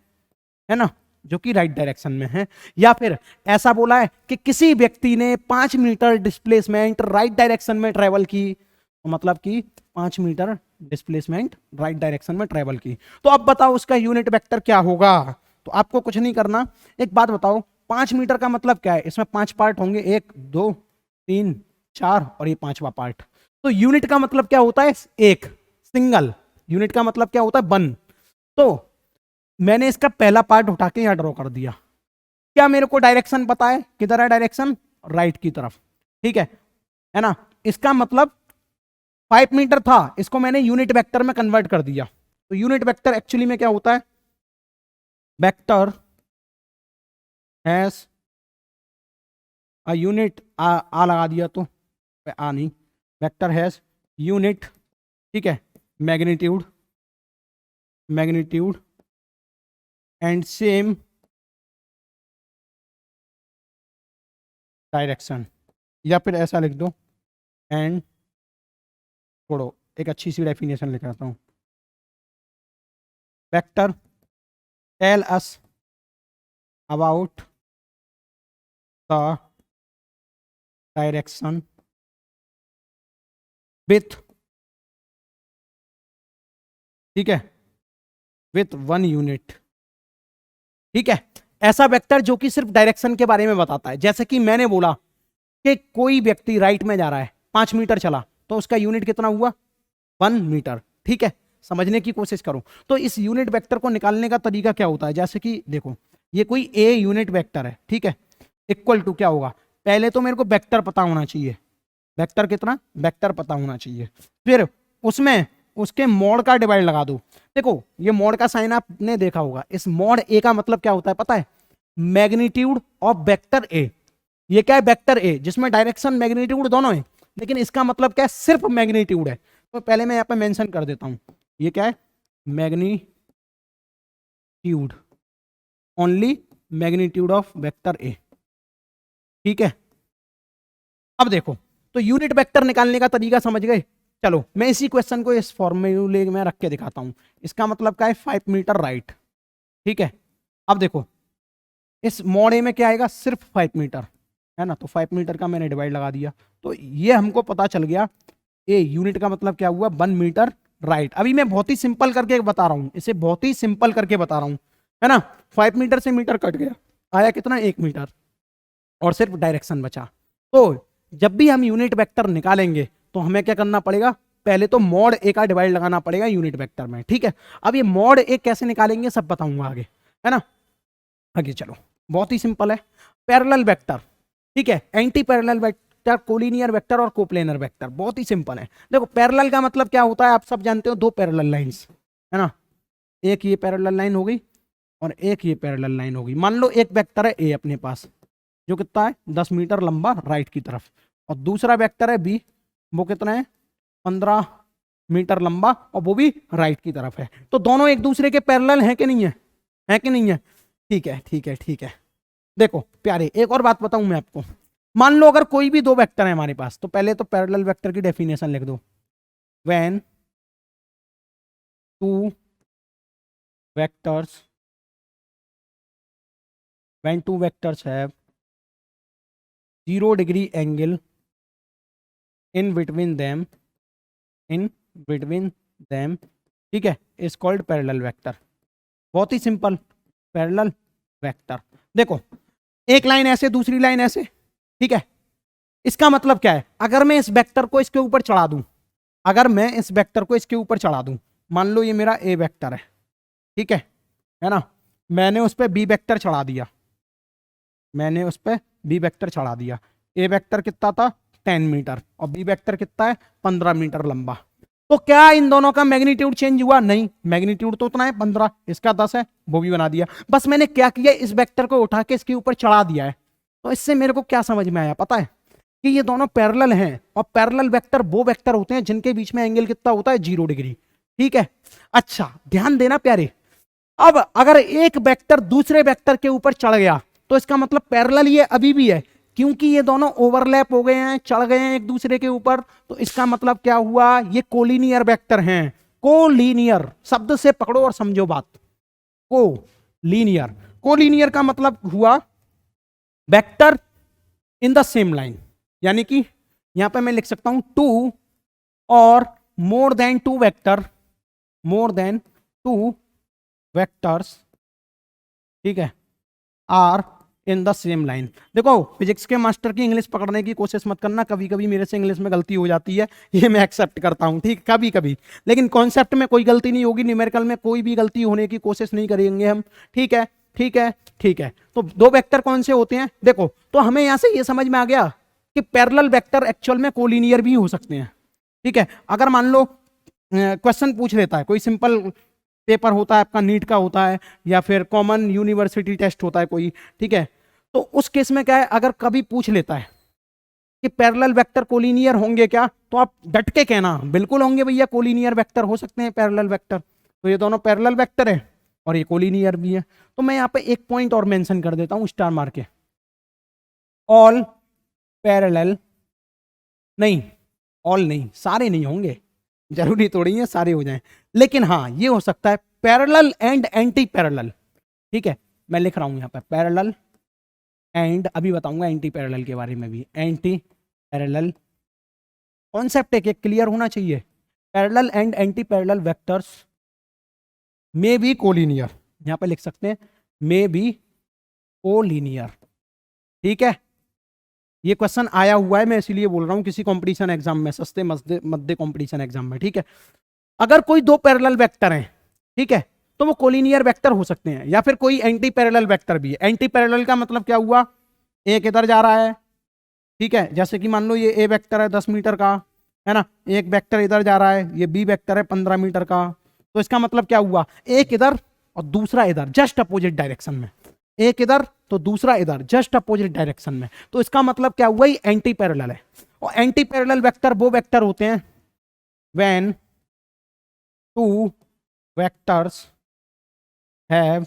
ना, जो कि राइट डायरेक्शन में है। या फिर ऐसा बोला है कि किसी व्यक्ति ने 5 मीटर डिस्प्लेसमेंट राइट डायरेक्शन में ट्रेवल की, तो मतलब कि 5 मीटर डिस्प्लेसमेंट राइट डायरेक्शन में ट्रेवल की। तो अब बताओ उसका यूनिट वेक्टर क्या होगा, तो आपको कुछ नहीं करना, एक बात बताओ, 5 मीटर का मतलब क्या है, इसमें 5 पार्ट होंगे, 1 2 3 4 और ये 5वां पार्ट। तो यूनिट का मतलब क्या होता है, एक, सिंगल। यूनिट का मतलब क्या होता है, 1। तो मैंने इसका पहला पार्ट उठा के यहां ड्रॉ कर दिया, क्या मेरे को डायरेक्शन पता है, किधर है डायरेक्शन, राइट की तरफ, ठीक है ना। इसका मतलब 5 मीटर था, इसको मैंने यूनिट वेक्टर में कन्वर्ट कर दिया। तो यूनिट वेक्टर एक्चुअली में क्या होता है, वेक्टर हैज अ यूनिट, आ लगा दिया तो आ नहीं, वेक्टर हैज यूनिट, ठीक है, magnitude magnitude and same direction, या फिर ऐसा लिख दो, एंड छोड़ो, एक अच्छी सी डेफिनेशन लिख आता हूं। Vector tell us about the direction with, ठीक है, विथ 1 यूनिट। ठीक है, ऐसा वेक्टर जो कि सिर्फ डायरेक्शन के बारे में बताता है। जैसे कि मैंने बोला कि कोई व्यक्ति राइट में जा रहा है, 5 मीटर चला, तो उसका यूनिट कितना हुआ? 1 मीटर। ठीक है, समझने की कोशिश करो। तो इस यूनिट वेक्टर को निकालने का तरीका क्या होता है? जैसे कि देखो, ये कोई ए यूनिट वेक्टर है, ठीक है, इक्वल टू क्या होगा? पहले तो मेरे को वेक्टर पता होना चाहिए, वेक्टर कितना, वेक्टर पता होना चाहिए। फिर उसमें उसके मॉड का डिवाइड लगा दो। देखो ये मॉड का साइन आपने देखा होगा, इस मॉड ए का मतलब क्या होता है पता है? Magnitude of vector A. ये क्या है? वेक्टर ए, जिसमें डायरेक्शन मैग्नीट्यूड दोनों है, लेकिन इसका मतलब क्या है? सिर्फ मैग्नीट्यूड है। तो पहले मैं यहाँ पे मेंशन कर देता हूं, ये क्या है? Magnitude, only magnitude of vector A. ठीक है, अब देखो, तो यूनिट वेक्टर निकालने का तरीका समझ गए। चलो मैं इसी क्वेश्चन को इस फॉर्मूले में रख के दिखाता हूं। इसका मतलब क्या है? 5 मीटर राइट। ठीक है, अब देखो इस मॉड ए में क्या आएगा? सिर्फ 5 मीटर है ना, तो 5 मीटर का मैंने डिवाइड लगा दिया, तो ये हमको पता चल गया ए यूनिट का मतलब क्या हुआ? 1 मीटर राइट। अभी मैं बहुत ही सिंपल करके बता रहा हूं, इसे बहुत ही सिंपल करके बता रहा हूं, है ना। 5 मीटर से मीटर कट गया, आया कितना? 1 मीटर, और सिर्फ डायरेक्शन बचा। तो जब भी हम यूनिट वेक्टर निकालेंगे तो हमें क्या करना पड़ेगा? पहले तो मॉड ए का डिवाइड लगाना पड़ेगा यूनिट वेक्टर में। ठीक है, अब ये मॉड ए कैसे निकालेंगे सब बताऊंगा आगे, है ना। आगे चलो, बहुत ही सिंपल है। पैरेलल वेक्टर, ठीक है, anti parallel vector, collinear vector और कोप्लेनर वेक्टर, बहुत ही सिंपल है। देखो पैरेलल का मतलब क्या होता है? आप सब जानते हो, दो पैरेलल लाइंस, है ना। एक ये पैरेलल लाइन हो गई और एक ये पैरेलल लाइन हो गई। मान लो एक वेक्टर है ए अपने पास, जो कितना है? 10 मीटर लंबा राइट की तरफ, और दूसरा वेक्टर है बी, वो कितना है? 15 मीटर लंबा, और वो भी राइट की तरफ है। तो दोनों एक दूसरे के पैरेलल हैं कि नहीं है? है कि नहीं है? ठीक है, ठीक है, ठीक है। देखो प्यारे, एक और बात बताऊं मैं आपको। मान लो अगर कोई भी दो वेक्टर है हमारे पास, तो पहले तो पैरेलल वेक्टर की डेफिनेशन लिख दो। When two vectors when two vectors have 0 degree angle in between them, ठीक है, इज कॉल्ड पैरेलल वेक्टर। बहुत ही सिंपल, पैरेलल वेक्टर। देखो एक लाइन ऐसे, दूसरी लाइन ऐसे, ठीक है, इसका मतलब क्या है? अगर मैं इस वेक्टर को इसके ऊपर चढ़ा दूं, अगर मैं इस वेक्टर को इसके ऊपर चढ़ा दूं, मान लो ये मेरा ए वेक्टर है, ठीक है ना, मैंने उस पर बी वेक्टर चढ़ा दिया, मैंने उस पर बी वेक्टर चढ़ा दिया। ए वेक्टर कितना था? 10 मीटर, और बी वेक्टर कितना है? 15 मीटर लंबा। तो क्या इन दोनों का मैग्नीट्यूड चेंज हुआ? नहीं, मैग्नीट्यूड तो उतना है 15, इसका 10 है, वो भी बना दिया। बस मैंने क्या किया? इस वेक्टर को उठा के इसके ऊपर चढ़ा दिया है। तो इससे मेरे को क्या समझ में आया पता है? कि ये दोनों पैरेलल हैं, और पैरेलल वेक्टर वो वेक्टर होते हैं जिनके बीच में एंगल कितना होता है? 0 डिग्री। ठीक है, अच्छा ध्यान देना प्यारे। अब अगर एक वेक्टर दूसरे वेक्टर के ऊपर चढ़ गया, तो इसका मतलब पैरेलल ये अभी भी है, क्योंकि ये दोनों ओवरलैप हो गए हैं, चढ़ गए हैं एक दूसरे के ऊपर। तो इसका मतलब क्या हुआ? ये कोलिनियर वेक्टर हैं। कोलिनियर शब्द से पकड़ो और समझो बात। कोलिनियर, कोलिनियर का मतलब हुआ vector in the same line, यानी कि यहां पे मैं लिख सकता हूं 2 और more than 2 vector, more than 2 vectors, ठीक है, are in the same line. देखो फिजिक्स के मास्टर की इंग्लिश पकड़ने की कोशिश मत करना, कभी कभी मेरे से इंग्लिश में गलती हो जाती है, ये मैं एक्सेप्ट करता हूं, ठीक, कभी कभी, लेकिन कॉन्सेप्ट में कोई गलती नहीं होगी, न्यूमेरिकल में कोई भी गलती होने की कोशिश नहीं करेंगे हम। ठीक है, ठीक है, ठीक है। तो दो वेक्टर कौन से होते हैं? देखो, तो हमें यहां से ये समझ में आ गया कि पैरेलल वेक्टर एक्चुअल में कोलिनियर भी हो सकते हैं। ठीक है, अगर मान लो क्वेश्चन पूछ लेता है, कोई सिंपल पेपर होता है आपका, नीट का होता है, या फिर कॉमन यूनिवर्सिटी टेस्ट होता है कोई, ठीक है, तो उस केस में क्या है, अगर कभी पूछ लेता है कि पैरेलल वेक्टर कोलिनियर होंगे क्या, तो आप डट के कहना बिल्कुल होंगे भैया, कोलिनियर वेक्टर हो सकते हैं पैरेलल वेक्टर। तो ये दोनों पैरेलल वेक्टर है और ये कोलिनियर भी है। तो मैं यहाँ पे एक पॉइंट और मेंशन कर देता हूं स्टार मार के, ऑल पैरेलल, नहीं ऑल नहीं, सारे नहीं होंगे, जरूरी थोड़ी है सारे हो जाएं, लेकिन हाँ ये हो सकता है पैरेलल एंड एंटी पैरेलल। ठीक है, मैं लिख रहा हूं यहां पर पैरेलल एंड, अभी बताऊंगा एंटी पैरेलल के बारे में भी। एंटी पैरेलल कॉन्सेप्ट एक क्लियर होना चाहिए। Parallel and anti parallel vectors may be collinear, यहां पे लिख सकते हैं मे बी कोलिनियर। ठीक है, ये क्वेश्चन आया हुआ है, मैं इसीलिए बोल रहा हूं किसी कंपटीशन एग्जाम में, सस्ते मध्य कंपटीशन एग्जाम में। ठीक है, अगर कोई दो पैरेलल वेक्टर हैं, ठीक है, तो वो कोलिनियर वेक्टर हो सकते हैं, या फिर कोई एंटी पैरेलल वेक्टर भी है। एंटी पैरेलल का मतलब क्या हुआ, एक इधर जा रहा है, ठीक है, जैसे कि मान लो ये ए वेक्टर है 10 मीटर का, है ना, एक वेक्टर इधर जा रहा है, ये बी वेक्टर है 15 मीटर का, तो इसका मतलब क्या हुआ, एक इधर और दूसरा इधर, जस्ट अपोजिट डायरेक्शन में, एक इधर तो दूसरा इधर, जस्ट अपोजिट डायरेक्शन में, तो इसका मतलब क्या हुआ, ये एंटी पैरेलल है। और एंटी पैरेलल वेक्टर वो वेक्टर होते हैं when two vectors have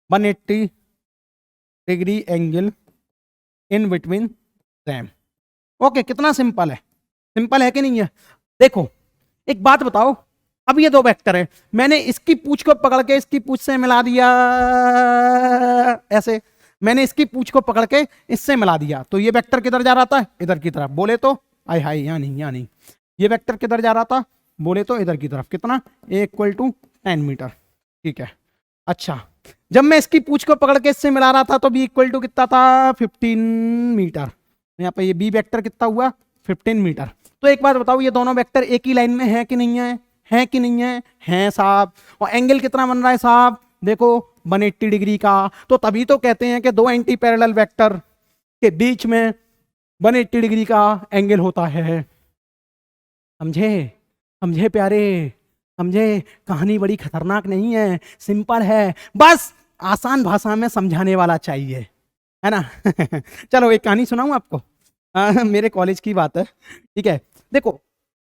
180 degree angle in between them. Okay, कितना सिंपल है, सिंपल है कि नहीं है। देखो एक बात बताओ, अब ये दो वेक्टर है, मैंने इसकी पूंछ को पकड़ के इसकी पूंछ से मिला दिया, ऐसे मैंने इसकी पूंछ को पकड़ के इससे मिला दिया, तो ये वेक्टर किधर जा रहा था, इधर की तरफ, बोले तो आय हाय यहाँ नहीं, यहाँ नहीं, ये वेक्टर किधर जा रहा था, बोले तो इधर की तरफ, कितना, A = 10 मीटर। ठीक है, अच्छा जब मैं इसकी पूंछ को पकड़ के इससे मिला रहा था तो B = कितना था, 15 मीटर। यहाँ पे ये B वेक्टर कितना हुआ, 15 मीटर। तो एक बात बताओ, ये दोनों वेक्टर एक ही लाइन में है कि नहीं है कि नहीं है साहब। और एंगल कितना बन रहा है साहब, देखो 180 डिग्री का। तो तभी तो कहते हैं कि दो एंटी पैरेलल वेक्टर के बीच में 180 डिग्री का एंगल होता है। समझे, समझे प्यारे, समझे, कहानी बड़ी खतरनाक नहीं है, सिंपल है, बस आसान भाषा में समझाने वाला चाहिए, है ना। चलो एक कहानी सुनाऊं आपको, मेरे कॉलेज की बात है। ठीक है, देखो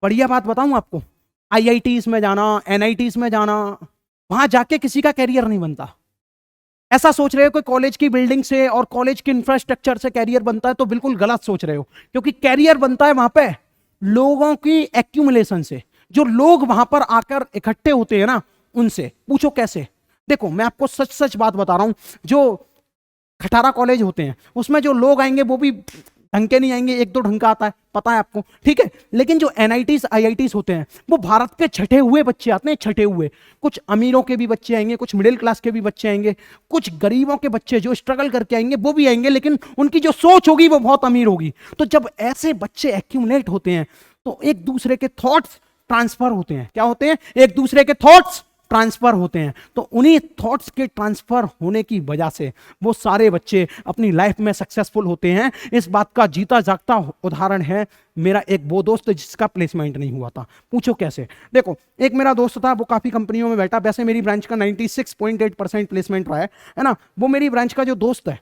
बढ़िया बात बताऊं आपको, IITs में जाना, NITs में जाना, वहां जाके किसी का कैरियर नहीं बनता। ऐसा सोच रहे हो कि कॉलेज की बिल्डिंग से और कॉलेज के इंफ्रास्ट्रक्चर से कैरियर बनता है, तो बिल्कुल गलत सोच रहे हो, क्योंकि कैरियर बनता है वहां पे लोगों की एक्यूमुलेशन से। जो लोग वहां पर आकर इकट्ठे होते हैं ना, उनसे पूछो कैसे। देखो मैं आपको सच सच बात बता रहा हूं, जो खटारा कॉलेज होते हैं उसमें जो लोग आएंगे वो भी ढंग के नहीं आएंगे, एक दो ढंग का आता है, पता है आपको, ठीक है। लेकिन जो NITs IITs होते हैं वो भारत के छठे हुए बच्चे आते हैं, छठे हुए। कुछ अमीरों के भी बच्चे आएंगे, कुछ मिडिल क्लास के भी बच्चे आएंगे, कुछ गरीबों के बच्चे जो स्ट्रगल करके आएंगे वो भी आएंगे, लेकिन उनकी जो सोच होगी वो बहुत अमीर होगी। तो जब ऐसे बच्चे एक्यूमुलेट होते हैं तो एक दूसरे के थॉट्स ट्रांसफर होते हैं। क्या होते हैं, एक दूसरे के थॉट्स ट्रांसफर होते हैं। तो उन्हीं थॉट्स के ट्रांसफर होने की वजह से वो सारे बच्चे अपनी लाइफ में सक्सेसफुल होते हैं। इस बात का जीता जागता उदाहरण है मेरा एक वो दोस्त जिसका प्लेसमेंट नहीं हुआ था। पूछो कैसे। देखो एक मेरा दोस्त था, वो काफी कंपनियों में बैठा, वैसे मेरी ब्रांच का 96.8% प्लेसमेंट रहा है ना। वो मेरी ब्रांच का जो दोस्त है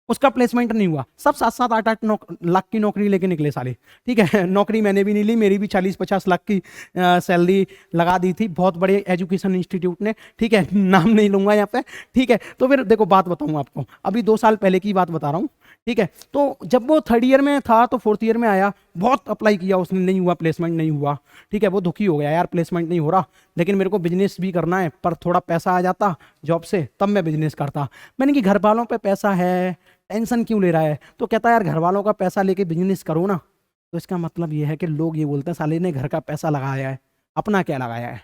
उसका प्लेसमेंट नहीं हुआ। सब 7-7 8-8 लाख की नौकरी लेके निकले साले, ठीक है। नौकरी मैंने भी नहीं ली, मेरी भी 40-50 लाख की सैलरी लगा दी थी बहुत बड़े एजुकेशन इंस्टीट्यूट ने, ठीक है, नाम नहीं लूंगा यहाँ पे, ठीक है। तो फिर देखो बात बताऊँ आपको, अभी 2 साल पहले की बात बता रहा हूँ, ठीक है। तो जब वो 3rd ईयर में था तो 4th ईयर में आया, बहुत अप्लाई किया उसने, नहीं हुआ, प्लेसमेंट नहीं हुआ, ठीक है। वो दुखी हो गया, यार प्लेसमेंट नहीं हो रहा, लेकिन मेरे को बिजनेस भी करना है, पर थोड़ा पैसा आ जाता जॉब से तब मैं बिजनेस करता। मैंने कि घर वालों पे पैसा है, टेंशन क्यों ले रहा है। तो कहता है यार घर वालों का पैसा लेके बिजनेस करो ना, तो इसका मतलब ये है कि लोग ये बोलते हैं साले ने घर का पैसा लगाया है, अपना क्या लगाया है।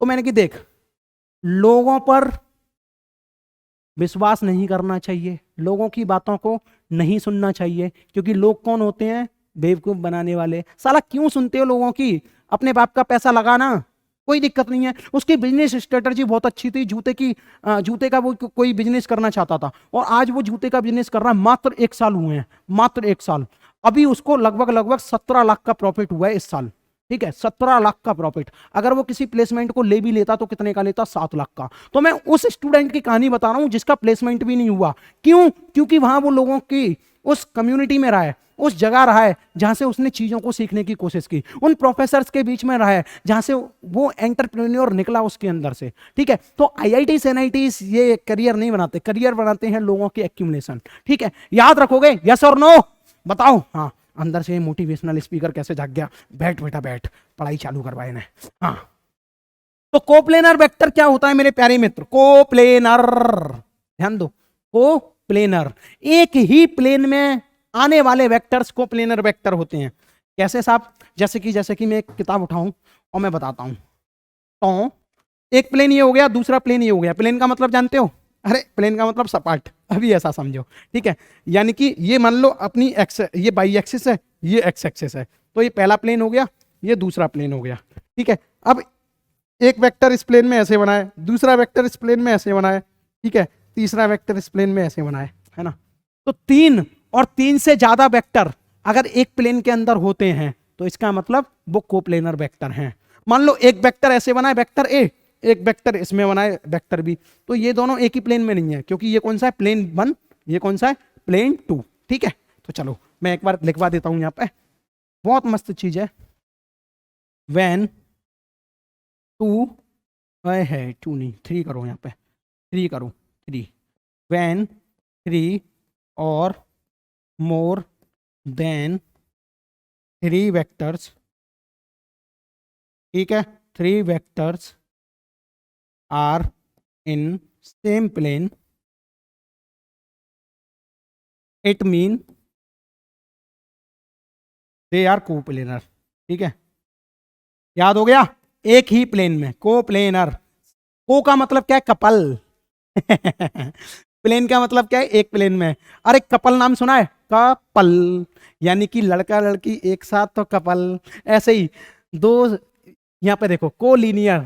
तो मैंने कि देख, लोगों पर विश्वास नहीं करना चाहिए, लोगों की बातों को नहीं सुनना चाहिए, क्योंकि लोग कौन होते हैं, बेवकूफ बनाने वाले। साला क्यों सुनते हो लोगों की, अपने बाप का पैसा लगाना, कोई दिक्कत नहीं है। उसकी बिजनेस स्ट्रेटजी बहुत अच्छी थी, जूते का वो कोई बिजनेस करना चाहता था, और आज वो जूते का बिजनेस कर रहा है। मात्र 1 साल हुए हैं, मात्र 1 साल, अभी उसको लगभग 17 लाख का प्रॉफिट हुआ है इस साल, ठीक है, 17 लाख का प्रॉफिट। अगर वो किसी प्लेसमेंट को ले भी लेता तो कितने का लेता, 7 लाख का। तो मैं उस स्टूडेंट की कहानी बता रहा हूं जिसका प्लेसमेंट भी नहीं हुआ। क्यों, क्योंकि वहां वो लोगों की उस कम्युनिटी में रहा है, उस जगह रहा है जहां से उसने चीजों को सीखने की कोशिश की, उन प्रोफेसर्स के बीच में रहा है जहां से वो एंटरप्रेन्योर निकला उसके अंदर से, ठीक है। तो IITs NITs ये करियर नहीं बनाते, करियर बनाते हैं लोगों की एक्यूमुलेशन, ठीक है। याद रखोगे, यस और नो बताओ। हाँ, अंदर से मोटिवेशनल स्पीकर कैसे जाग गया, बैठ बेटा बैठ, पढ़ाई चालू करवाए ने। हाँ, तो कोप्लेनर वेक्टर क्या होता है मेरे प्यारे मित्र? कोप्लेनर, ध्यान दो, कोप्लेनर, एक ही प्लेन में आने वाले वेक्टर्स कोप्लेनर वेक्टर होते हैं। कैसे साहब? जैसे कि मैं एक किताब उठाऊं और मैं बताता हूं, तो एक प्लेन ये हो गया, दूसरा प्लेन ये हो गया। प्लेन का मतलब जानते हो? अरे प्लेन का मतलब सपाट, अभी ऐसा समझो, ठीक है। यानी कि ये मान लो अपनी एक्स, ये बाई एक्सिस है, ये एक्स एक्सिस है, तो ये पहला प्लेन हो गया, ये दूसरा प्लेन हो गया, ठीक है। अब एक वेक्टर इस प्लेन में ऐसे बनाए, दूसरा वेक्टर इस प्लेन में ऐसे बनाए, ठीक है, तीसरा वेक्टर इस प्लेन में ऐसे बनाए, है ना। तो 3 और 3 से ज्यादा वेक्टर अगर एक प्लेन के अंदर होते हैं तो इसका मतलब वो कोप्लेनर वेक्टर हैं। मान लो एक वेक्टर ऐसे बनाए, वेक्टर ए, एक वेक्टर इसमें बनाए, वेक्टर बी, तो ये दोनों एक ही प्लेन में नहीं है, क्योंकि ये कौन सा है? प्लेन 1, ये कौन सा है? प्लेन 2, ठीक है। तो चलो मैं एक बार लिखवा देता हूं यहां पे, बहुत मस्त चीज है। व्हेन 2 है, 2 नहीं 3 करो, यहां पे 3 करो, 3, व्हेन 3 और मोर देन 3 वेक्टर्स, ठीक है, 3 vectors are in same plane, it mean they are coplanar, ठीक है। याद हो गया? एक ही प्लेन में कोप्लेनर। को का मतलब क्या है? कपल। प्लेन का मतलब क्या है? एक प्लेन में। अरे कपल नाम सुना है? कपल यानी कि लड़का लड़की एक साथ, तो कपल। ऐसे ही दो, यहां पे देखो कोलिनियर,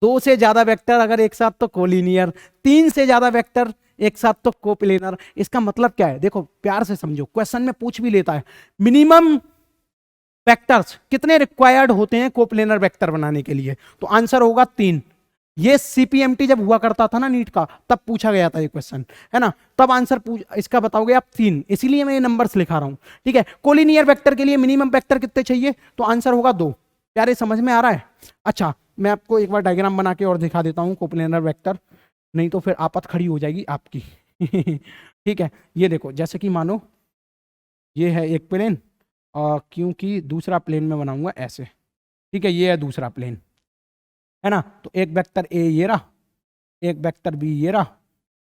2 से ज्यादा वेक्टर अगर एक साथ तो कोलिनियर, 3 से ज्यादा वेक्टर एक साथ तो कोप्लेनर। इसका मतलब क्या है? देखो प्यार से समझो, क्वेश्चन में पूछ भी लेता है, मिनिमम वेक्टर्स कितने रिक्वायर्ड होते हैं कोप्लेनर वेक्टर बनाने के लिए? तो आंसर होगा 3। ये सीपीएमटी जब हुआ करता था ना नीट का, तब पूछा गया था ये क्वेश्चन, है ना। तब आंसर इसका बताओगे आप 3, इसीलिए मैं ये नंबर्स लिखा रहा हूं, ठीक है। कोलिनियर वेक्टर के लिए मिनिमम वेक्टर कितने चाहिए? तो आंसर होगा 2। प्यारे समझ में आ रहा है? अच्छा, मैं आपको एक बार डायग्राम बना के और दिखा देता हूं कोप्लेनर वेक्टर, नहीं तो फिर आपत खड़ी हो जाएगी आपकी। ठीक है, ये देखो, जैसे कि मानो ये है एक प्लेन, क्योंकि दूसरा प्लेन में बनाऊंगा ऐसे, ठीक है, ये है दूसरा प्लेन, है ना। तो एक वेक्टर ए ये रहा, एक वेक्टर बी ये रहा,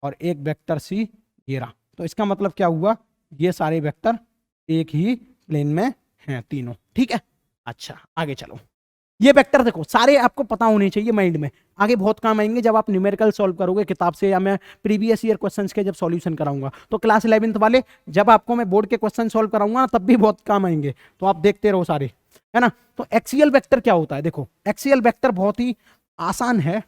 और एक वेक्टर सी ये रहा। तो इसका मतलब क्या हुआ? ये सारे वेक्टर एक ही प्लेन में हैं तीनों, ठीक है। अच्छा आगे चलो, ये वेक्टर देखो सारे आपको पता होने चाहिए माइंड में, आगे बहुत काम आएंगे जब आप न्यूमेरिकल सॉल्व करोगे किताब से, या मैं प्रीवियस ईयर क्वेश्चंस के जब सॉल्यूशन कराऊंगा, तो क्लास 11th वाले जब आपको मैं बोर्ड के क्वेश्चन सॉल्व कराऊंगा ना, तब भी बहुत काम आएंगे, तो आप देखते रहो सारे, है ना। तो एक्सियल वेक्टर क्या होता है? देखो एक्सियल वेक्टर बहुत ही आसान है,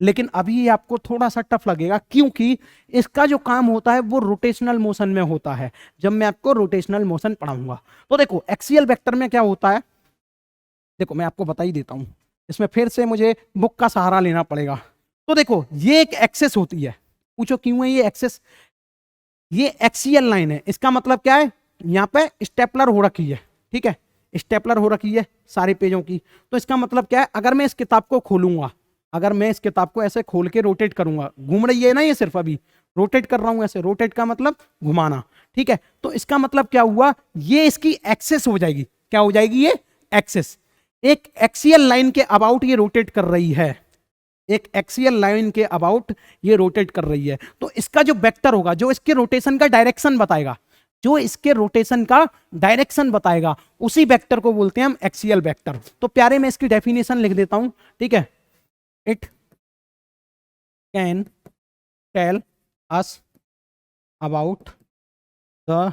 लेकिन अभी आपको थोड़ा सा टफ लगेगा, क्योंकि इसका जो काम होता है वो रोटेशनल मोशन में होता है, जब मैं आपको रोटेशनल मोशन पढ़ाऊंगा। तो देखो एक्सियल वेक्टर में क्या होता है, देखो मैं आपको बता ही देता हूं, इसमें फिर से मुझे बुक का सहारा लेना पड़ेगा। तो देखो ये एक एक्सेस होती है, पूछो क्यों है ये एक्सेस? ये एक्सियल लाइन है, इसका मतलब क्या है? यहां पे स्टेपलर हो रखी है, ठीक है, स्टेपलर हो रखी है सारे पेजों की। तो इसका मतलब क्या है? अगर मैं इस किताब को खोलूंगा, अगर मैं इस किताब को ऐसे खोल के रोटेट करूंगा, घूम रही है ना ये, सिर्फ अभी रोटेट कर रहा हूं ऐसे, रोटेट का मतलब घुमाना, ठीक है। तो इसका मतलब क्या हुआ? ये इसकी एक्सेस हो जाएगी, क्या हो जाएगी? ये एक्सेस। एक एक्सियल लाइन के अबाउट ये रोटेट कर रही है, एक एक्सियल लाइन के अबाउट ये रोटेट कर रही है। तो इसका जो वेक्टर होगा, जो इसके रोटेशन का डायरेक्शन बताएगा, जो इसके रोटेशन का डायरेक्शन बताएगा, उसी वेक्टर को बोलते हैं हम एक्सियल वेक्टर। तो प्यारे मैं इसकी डेफिनेशन लिख देता हूं, ठीक है। It can tell us about the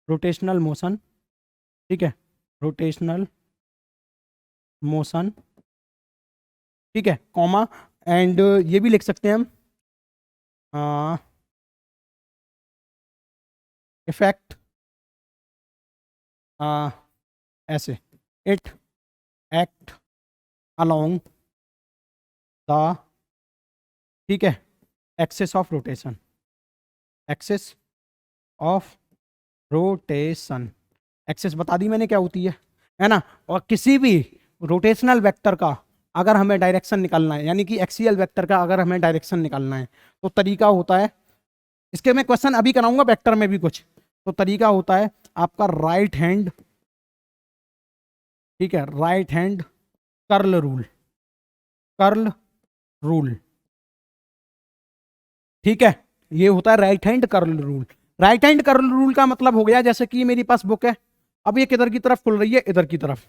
rotational motion, ठीक है, रोटेशनल मोशन, ठीक है, कॉमा, एंड ये भी लिख सकते हैं हम इफेक्ट ऐसे, इट एक्ट अलोंग द, ठीक है, axis of rotation, axis of rotation, axis बता दी मैंने क्या होती है ना। और किसी भी रोटेशनल वेक्टर का अगर हमें डायरेक्शन निकालना है, यानी कि एक्सियल वेक्टर का अगर हमें डायरेक्शन निकालना है, तो तरीका होता है, इसके मैं क्वेश्चन अभी कराऊंगा वेक्टर में भी कुछ, तो तरीका होता है आपका राइट हैंड, ठीक है, right hand curl rule, curl rule, ठीक है, ये होता है right hand curl rule. Right hand curl rule का मतलब हो गया, जैसे कि मेरी पास बुक है, अब ये किधर की तरफ खुल रही है, इधर की तरफ,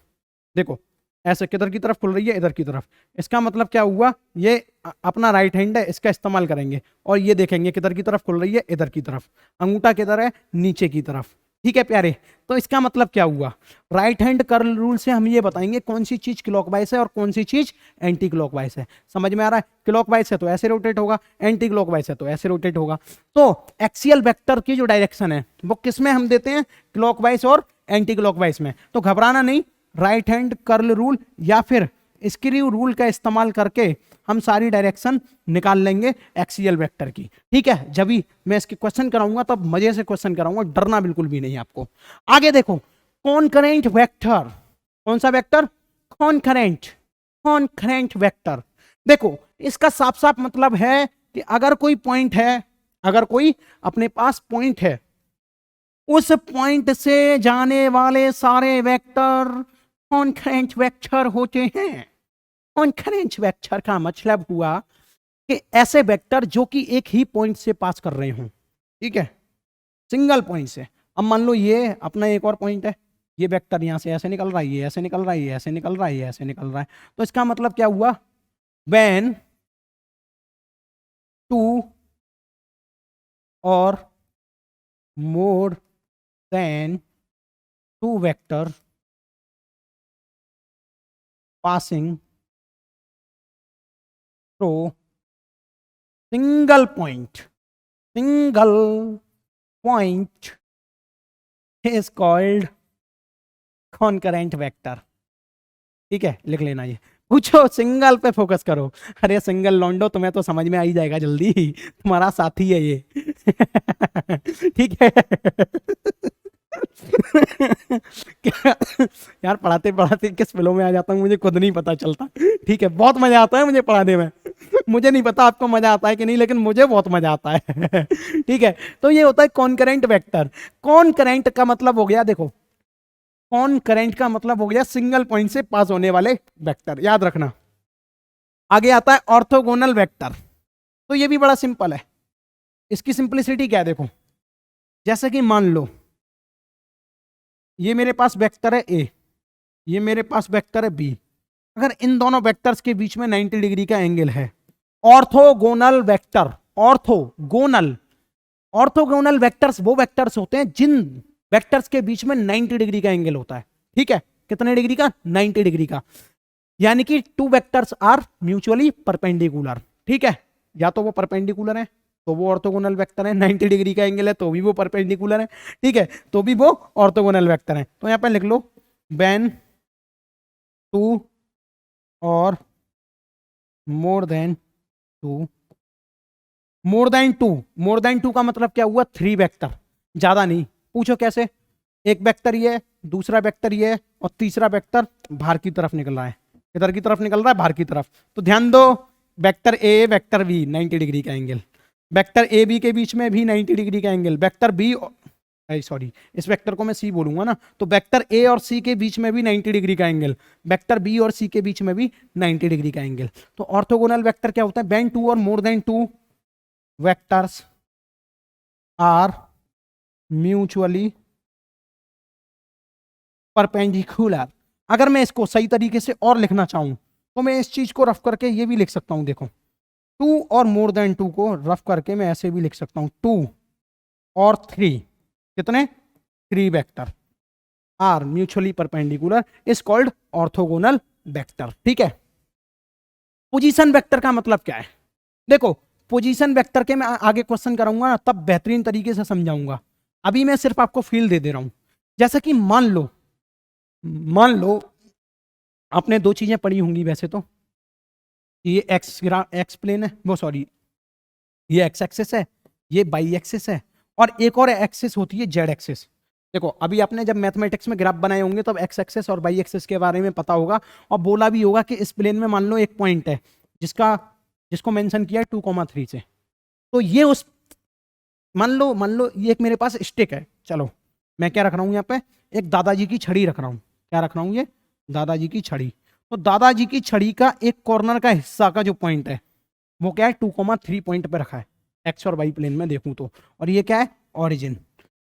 देखो ऐसे किधर की तरफ खुल रही है, इधर की तरफ, इसका मतलब क्या हुआ, ये अपना राइट हैंड है, इसका इस्तेमाल करेंगे और ये देखेंगे किधर की तरफ खुल रही है, इधर की तरफ, अंगूठा किधर है, नीचे की तरफ, ठीक है प्यारे। तो इसका मतलब क्या हुआ, राइट हैंड कर्ल रूल से हम ये बताएंगे कौन सी चीज क्लॉकवाइज है और कौन सी चीज एंटी क्लॉकवाइज है। समझ में आ रहा है, क्लॉकवाइज है तो ऐसे रोटेट होगा, एंटी क्लॉकवाइज है तो ऐसे रोटेट होगा। तो एक्सियल वेक्टर की जो डायरेक्शन है वो किसमें हम देते हैं, क्लॉकवाइज और एंटी क्लॉकवाइज में। तो घबराना नहीं, राइट हैंड कर्ल रूल या फिर स्क्रू रूल का इस्तेमाल करके हम सारी डायरेक्शन निकाल लेंगे एक्सियल वेक्टर की, ठीक है। जब भी मैं इसके क्वेश्चन कराऊंगा तब मजे से क्वेश्चन कराऊंगा, डरना बिल्कुल भी नहीं आपको। आगे देखो, कॉनकरेंट वेक्टर, कौन सा वेक्टर, कॉनकरेंट, कॉनकरेंट वेक्टर। देखो इसका साफ साफ मतलब है कि अगर कोई पॉइंट है, अगर कोई अपने पास पॉइंट है, उस पॉइंट से जाने वाले सारे वेक्टर कॉनकरेंट वेक्टर होते हैं। कॉनकरेंट वेक्टर का मतलब हुआ कि ऐसे वेक्टर जो कि एक ही पॉइंट से पास कर रहे हों, ठीक है, सिंगल पॉइंट से। अब मान लो ये अपना एक और पॉइंट है, ये वेक्टर यहां से ऐसे निकल रहा है, ये ऐसे निकल रहा है, ये ऐसे निकल रहा है, ये ऐसे निकल रहा है। तो इसका मतलब क्या हुआ, व्हेन टू और more than two vector passing through single point is called concurrent vector, ठीक है, लिख लेना ये। पूछो सिंगल पे फोकस करो, अरे सिंगल लॉन्डो तुम्हें तो समझ में आ ही जाएगा जल्दी, तुम्हारा साथी है ये ठीक है यार पढ़ाते पढ़ाते किस फिल्म में आ जाता हूँ मुझे खुद नहीं पता चलता, ठीक है। बहुत मजा आता है मुझे पढ़ाने में, मुझे नहीं पता आपको मजा आता है कि नहीं, लेकिन मुझे बहुत मजा आता है ठीक है। तो ये होता है कॉनकरेंट वेक्टर। कॉनकरेंट का मतलब हो गया, देखो कॉनकरेंट का मतलब हो गया सिंगल पॉइंट से पास होने वाले वेक्टर, याद रखना। आगे आता है ऑर्थोगोनल वेक्टर। तो ये भी बड़ा सिंपल है, इसकी सिंपलिसिटी क्या है, देखो जैसे कि मान लो ये मेरे पास वेक्टर है ए, ये मेरे पास वेक्टर है बी, अगर इन दोनों वेक्टर्स के बीच में 90 डिग्री का एंगल है, orthogonal vector, orthogonal, orthogonal vectors वो वेक्टर्स होते हैं जिन वेक्टर्स के बीच में 90 डिग्री का एंगल होता है, ठीक है। कितने डिग्री का, 90 डिग्री का, यानी कि two vectors are mutually perpendicular, ठीक है। या तो वो परपेंडिकुलर है तो वो ऑर्थोगोनल वेक्टर है, 90 डिग्री का एंगल है तो भी वो परपेंडिकुलर है, ठीक है, तो भी वो ऑर्थोगोनल वेक्टर है। तो यहां पर लिख लो व्हेन टू और more than two, more than two, more than two का मतलब क्या हुआ, 3 वेक्टर, ज्यादा नहीं। पूछो कैसे, एक वेक्टर ये है, दूसरा वेक्टर ये है और तीसरा वेक्टर बाहर की तरफ निकल रहा है, इधर की तरफ निकल रहा है, बाहर की तरफ। तो ध्यान दो, vector A vector B 90 degree का एंगल, वेक्टर ए बी के बीच में भी 90 डिग्री का एंगल, वेक्टर बी, सॉरी इस वेक्टर को मैं सी बोलूंगा ना, तो वेक्टर ए और सी के बीच में भी 90 डिग्री का एंगल, वेक्टर बी और सी के बीच में भी 90 डिग्री का एंगल। तो ऑर्थोगोनल वेक्टर क्या होता है, व्हेन टू और more than two vectors are mutually perpendicular. अगर मैं इसको सही तरीके से और लिखना चाहूं तो मैं इस चीज को रफ करके ये भी लिख सकता हूं, देखो 2 और मोर देन 2 को रफ करके मैं ऐसे भी लिख सकता हूं, 2 और 3, कितने, 3 vector are mutually perpendicular is called orthogonal vector, ठीक है। पोजीशन वेक्टर का मतलब क्या है, देखो पोजीशन वेक्टर के मैं आगे क्वेश्चन कराऊंगा ना तब बेहतरीन तरीके से समझाऊंगा, अभी मैं सिर्फ आपको फील दे रहा हूं। जैसे कि मान लो आपने 2 चीजें पढ़ी होंगी वैसे तो, ये एक्स प्लेन है, वो सॉरी ये एक्स एक्सिस है, ये बाई एक्सिस है, और एक और एक्सिस होती है जेड एक्सिस। देखो अभी आपने जब मैथमेटिक्स में ग्राफ बनाए होंगे तब एक्स एक्सिस और बाई एक्सिस के बारे में पता होगा, और बोला भी होगा कि इस प्लेन में मान लो एक पॉइंट है जिसको मेंशन किया है 2,3 से, तो ये उस मान लो ये एक मेरे पास स्टिक है, चलो मैं क्या रख रहा हूं यहाँ पे, एक दादाजी की छड़ी रख रहा हूं। क्या रख रहा हूं, ये दादाजी की छड़ी। तो दादाजी की छड़ी का एक कॉर्नर का हिस्सा का जो पॉइंट है वो क्या है, 2,3 पॉइंट पे रखा है एक्स और वाई प्लेन में देखूं तो, और ये क्या है, ओरिजिन।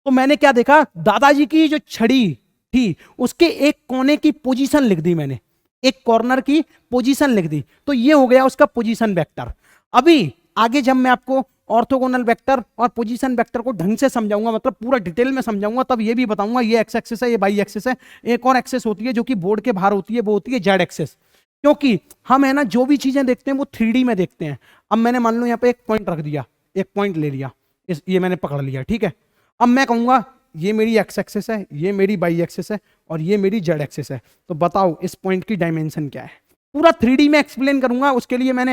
तो मैंने क्या देखा, दादाजी की जो छड़ी थी उसके एक कोने की पोजीशन लिख दी मैंने, एक कॉर्नर की पोजीशन लिख दी, तो ये हो गया उसका पोजीशन वेक्टर। अभी आगे जब मैं आपको ऑर्थोगोनल वेक्टर और पोजीशन वेक्टर को ढंग से समझाऊंगा, मतलब पूरा डिटेल में समझाऊंगा, तब ये भी बताऊंगा ये एक्स एक्सिस है, ये वाई एक्सिस है। एक और एक्सिस होती है जो कि बोर्ड के बाहर होती है, वो होती है जेड एक्सिस। क्योंकि हम है ना जो भी चीजें देखते हैं वो 3D में देखते हैं। अब मैंने मान लो यहाँ पे एक पॉइंट रख दिया, एक पॉइंट ले लिया, ये मैंने पकड़ लिया, ठीक है। अब मैं कहूंगा ये मेरी एक्स एक्सिस है, ये मेरी वाई एक्सिस है और ये मेरी जेड एक्सिस है। तो बताओ इस पॉइंट की डायमेंशन क्या है। पूरा 3D में एक्सप्लेन करूंगा, उसके लिए मैंने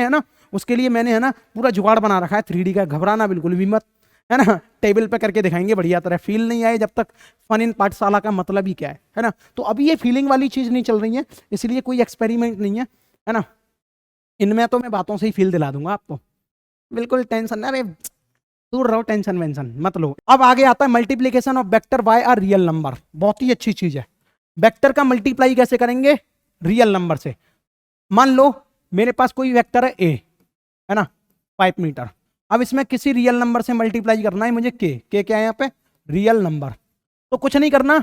है ना पूरा जुगाड़ बना रखा है 3D का, घबराना बिल्कुल भी मत, है ना। टेबल पे करके दिखाएंगे बढ़िया तरह, फील नहीं आए जब तक फन इन पाठशाला का मतलब ही क्या है ना। तो अभी ये फीलिंग वाली चीज नहीं चल रही है, इसलिए कोई एक्सपेरिमेंट नहीं है ना। इनमें तो मैं बातों से ही फील दिला दूंगा आपको, बिल्कुल टेंशन, अरे दूर रहो, टेंशन वेंशन मत लो। अब आगे आता है multiplication of vector by a real number, बहुत ही अच्छी चीज है। वेक्टर का मल्टीप्लाई कैसे करेंगे, रियल नंबर से। मान लो मेरे पास कोई वेक्टर है ए, है ना, 5 मीटर। अब इसमें किसी रियल नंबर से मल्टीप्लाई करना है मुझे, के क्या है यहाँ पे, रियल नंबर। तो कुछ नहीं करना,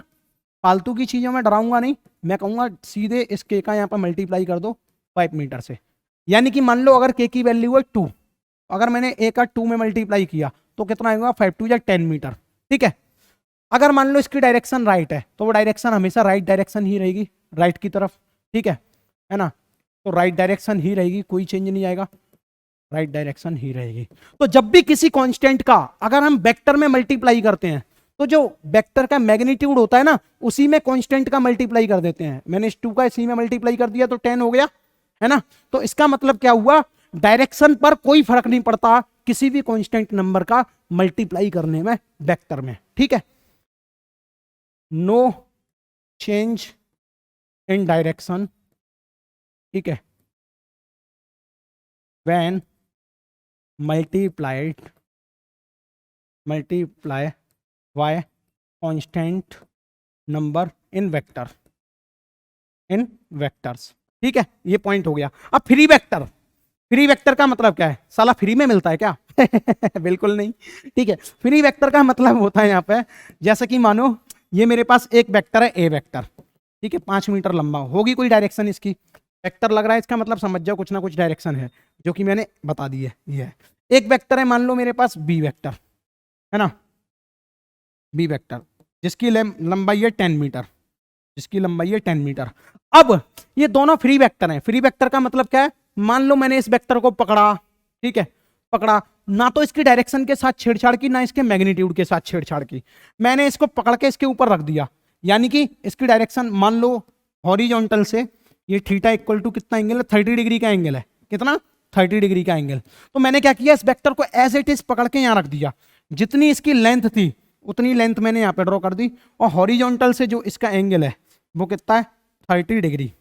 फालतू की चीजों में डराऊंगा नहीं, मैं कहूंगा सीधे इस के का यहाँ पर मल्टीप्लाई कर दो 5 मीटर से। यानी कि मान लो अगर के की वैल्यू है 2, अगर मैंने ए का 2 में मल्टीप्लाई किया तो कितना आएगा, 5 2 या 10 मीटर, ठीक है। अगर मान लो इसकी डायरेक्शन राइट है तो वो डायरेक्शन हमेशा राइट डायरेक्शन ही रहेगी, राइट की तरफ, ठीक है ना। तो राइट डायरेक्शन ही रहेगी, कोई चेंज नहीं आएगा, राइट डायरेक्शन ही रहेगी। तो जब भी किसी कांस्टेंट का अगर हम वेक्टर में मल्टीप्लाई करते हैं तो जो वेक्टर का मैग्नीट्यूड होता है ना उसी में कांस्टेंट का मल्टीप्लाई कर देते हैं। मैंने इस 2 का इसी में मल्टीप्लाई कर दिया तो 10 हो गया, है ना। तो इसका मतलब क्या हुआ, डायरेक्शन पर कोई फर्क नहीं पड़ता किसी भी कांस्टेंट नंबर का मल्टीप्लाई करने में वेक्टर में, ठीक है। नो चेंज इन डायरेक्शन, ठीक है, when multiply by constant number in vectors, ठीक है। ये पॉइंट हो गया। अब फ्री वेक्टर का मतलब क्या है, साला फ्री में मिलता है क्या बिल्कुल नहीं, ठीक है। फ्री वेक्टर का मतलब होता है यहाँ पे, जैसे कि मानो ये मेरे पास एक वेक्टर है, ए वेक्टर, ठीक है, 5 मीटर लंबा, होगी कोई डायरेक्शन इसकी, वेक्टर लग रहा है इसका मतलब समझ जाओ कुछ ना कुछ डायरेक्शन है जो कि मैंने बता दी है। ये है एक वेक्टर है, मान लो मेरे पास बी वेक्टर, है ना, बी वेक्टर जिसकी लंबाई है 10 मीटर, जिसकी लंबाई है 10 मीटर। अब ये दोनों फ्री वेक्टर हैं। फ्री वेक्टर का मतलब क्या है, मान लो मैंने इस वेक्टर को पकड़ा, ठीक है, पकड़ा, ना तो इसकी डायरेक्शन के साथ छेड़छाड़ की ना इसके मैग्नीट्यूड के साथ छेड़छाड़ की, मैंने इसको पकड़ के इसके ऊपर रख दिया, यानी कि इसकी डायरेक्शन मान लो हॉरिजॉन्टल से, ये थीटा इक्वल टू कितना एंगल है, 30 डिग्री का एंगल है, कितना, 30 डिग्री का एंगल। तो मैंने क्या किया, इस वेक्टर को एज इट इज पकड़ के यहां रख दिया, जितनी इसकी लेंथ थी उतनी लेंथ मैंने यहाँ पे ड्रॉ कर दी, और हॉरिजॉन्टल से जो इसका एंगल है वो कितना है, 30 डिग्री,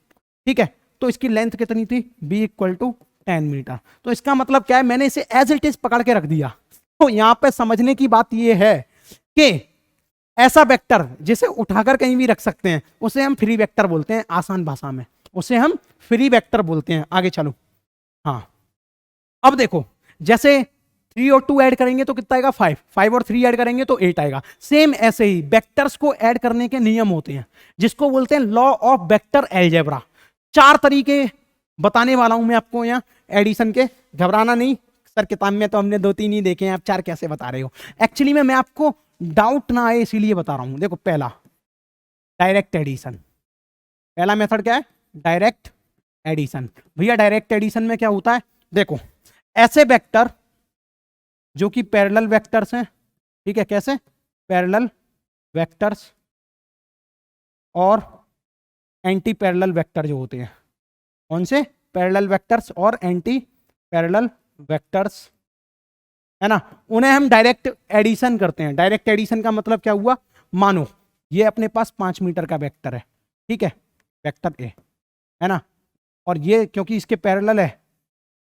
ठीक है। तो इसकी लेंथ कितनी थी, b इक्वल टू 10 मीटर। तो इसका मतलब क्या है, मैंने इसे एज इट इज पकड़ के रख दिया। तो यहां पे समझने की बात यह है कि ऐसा वेक्टर जिसे उठाकर कहीं भी रख सकते हैं उसे हम फ्री वेक्टर बोलते हैं, आसान भाषा में उसे हम फ्री वेक्टर बोलते हैं। आगे चलो, हाँ अब देखो, जैसे 3 और 2 ऐड करेंगे तो कितना आएगा, 5, 5 और 3 ऐड करेंगे तो 8 आएगा। सेम ऐसे ही वेक्टर्स को ऐड करने के नियम होते हैं जिसको बोलते हैं लॉ ऑफ वेक्टर अलजेब्रा। 4 तरीके बताने वाला हूं मैं आपको यहाँ एडिशन के, घबराना नहीं, सर किताब में तो हमने 2-3 ही देखे हैं, आप 4 कैसे बता रहे हो। एक्चुअली में मैं आपको डाउट ना आए इसीलिए बता रहा हूं। देखो पहला डायरेक्ट एडिशन, पहला मेथड क्या है, डायरेक्ट एडिशन। भैया डायरेक्ट एडिशन में क्या होता है, देखो ऐसे वेक्टर जो कि पैरेलल वेक्टर्स हैं, ठीक है, कैसे, पैरेलल वेक्टर्स और एंटी पैरेलल वेक्टर जो होते हैं, कौन से, पैरेलल वेक्टर्स और एंटी पैरेलल वेक्टर्स, है ना, उन्हें हम डायरेक्ट एडिशन करते हैं। डायरेक्ट एडिशन का मतलब क्या हुआ, मानो ये अपने पास 5 मीटर का वेक्टर है, ठीक है, वेक्टर ए, है ना, और ये क्योंकि इसके पैरेलल है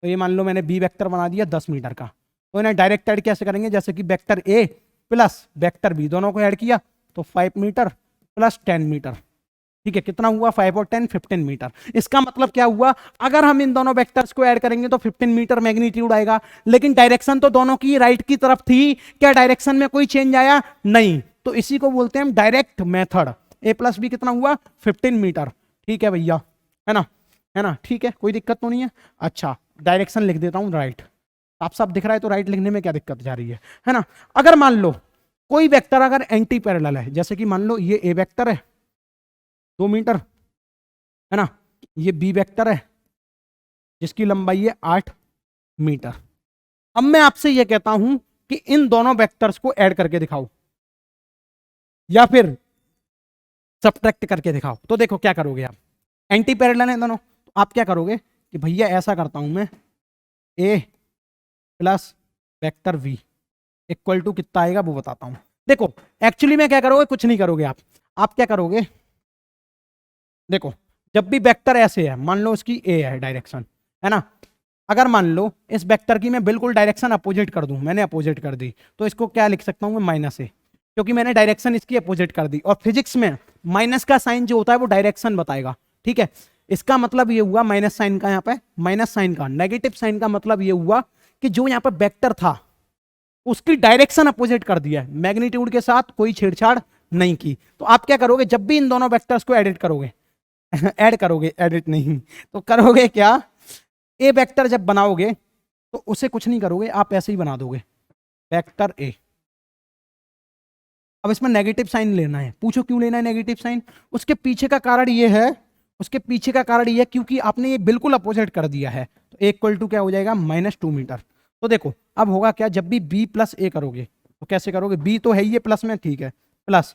तो ये मान लो मैंने बी वेक्टर बना दिया 10 मीटर का। तो इन्हें डायरेक्ट ऐड कैसे करेंगे, जैसे कि vector A plus vector B दोनों को ऐड किया तो 5 मीटर प्लस 10 मीटर, ठीक है, कितना हुआ 5 और 10 15 मीटर। इसका मतलब क्या हुआ, अगर हम इन दोनों वेक्टर्स को ऐड करेंगे तो 15 मीटर मैग्नीट्यूड आएगा, लेकिन डायरेक्शन तो दोनों की राइट की तरफ थी, क्या डायरेक्शन में कोई चेंज आया? नहीं। तो इसी को बोलते हैं हम direct method. a plus B कितना हुआ 15 मीटर, ठीक है भैया, है ना, है ना, ठीक है, कोई दिक्कत तो नहीं है। अच्छा डायरेक्शन लिख देता हूं राइट, आप सब दिख रहा है तो राइट लिखने में क्या दिक्कत जा रही है ना। अगर मान लो कोई वेक्टर अगर एंटी पैरेलल है, जैसे कि मान लो ये ए वेक्टर है 2 मीटर, है ना, ये बी वेक्टर है जिसकी लंबाई है 8 मीटर। अब मैं आपसे ये कहता हूं कि इन दोनों वेक्टर्स को ऐड करके दिखाओ या फिर सब्ट्रैक्ट करके दिखाओ। तो देखो क्या करोगे आप, एंटी पैरेलल है दोनों, तो आप क्या करोगे कि भैया ऐसा करता हूं मैं, A plus vector V equal to कितना आएगा वो बताता हूं। देखो एक्चुअली में क्या करोगे, कुछ नहीं करोगे आप क्या करोगे, देखो जब भी वेक्टर ऐसे है, मान लो उसकी ए है डायरेक्शन, है ना, अगर मान लो इस वेक्टर की मैं बिल्कुल डायरेक्शन अपोजिट कर दूं, मैंने अपोजिट कर दी, तो इसको क्या लिख सकता हूं मैं माइनस ए, क्योंकि मैंने डायरेक्शन इसकी अपोजिट कर दी। और फिजिक्स में माइनस का साइन जो होता है वो डायरेक्शन बताएगा, ठीक है। इसका मतलब ये हुआ माइनस साइन का, यहाँ पे माइनस साइन का, नेगेटिव साइन का मतलब ये हुआ कि जो यहाँ पे वेक्टर था उसकी डायरेक्शन अपोजिट कर दिया है, मैग्नीट्यूड के साथ कोई छेड़छाड़ नहीं की। तो आप क्या करोगे, जब भी इन दोनों वेक्टर्स को एडिट करोगे ऐड करोगे, एडिट नहीं तो करोगे क्या, ए वेक्टर जब बनाओगे तो उसे कुछ नहीं करोगे, आप ऐसे ही बना दोगे वेक्टर ए। अब इसमें नेगेटिव साइन लेना है, पूछो क्यों लेना है नेगेटिव साइन, उसके पीछे का कारण ये है, उसके पीछे का कारण ये है क्योंकि आपने ये बिल्कुल अपोजिट कर दिया है। तो ए इक्वल टू क्या हो जाएगा -2 मीटर। तो देखो अब होगा क्या, जब भी बी प्लस ए करोगे तो कैसे करोगे, बी तो है ही ये प्लस में, ठीक है, प्लस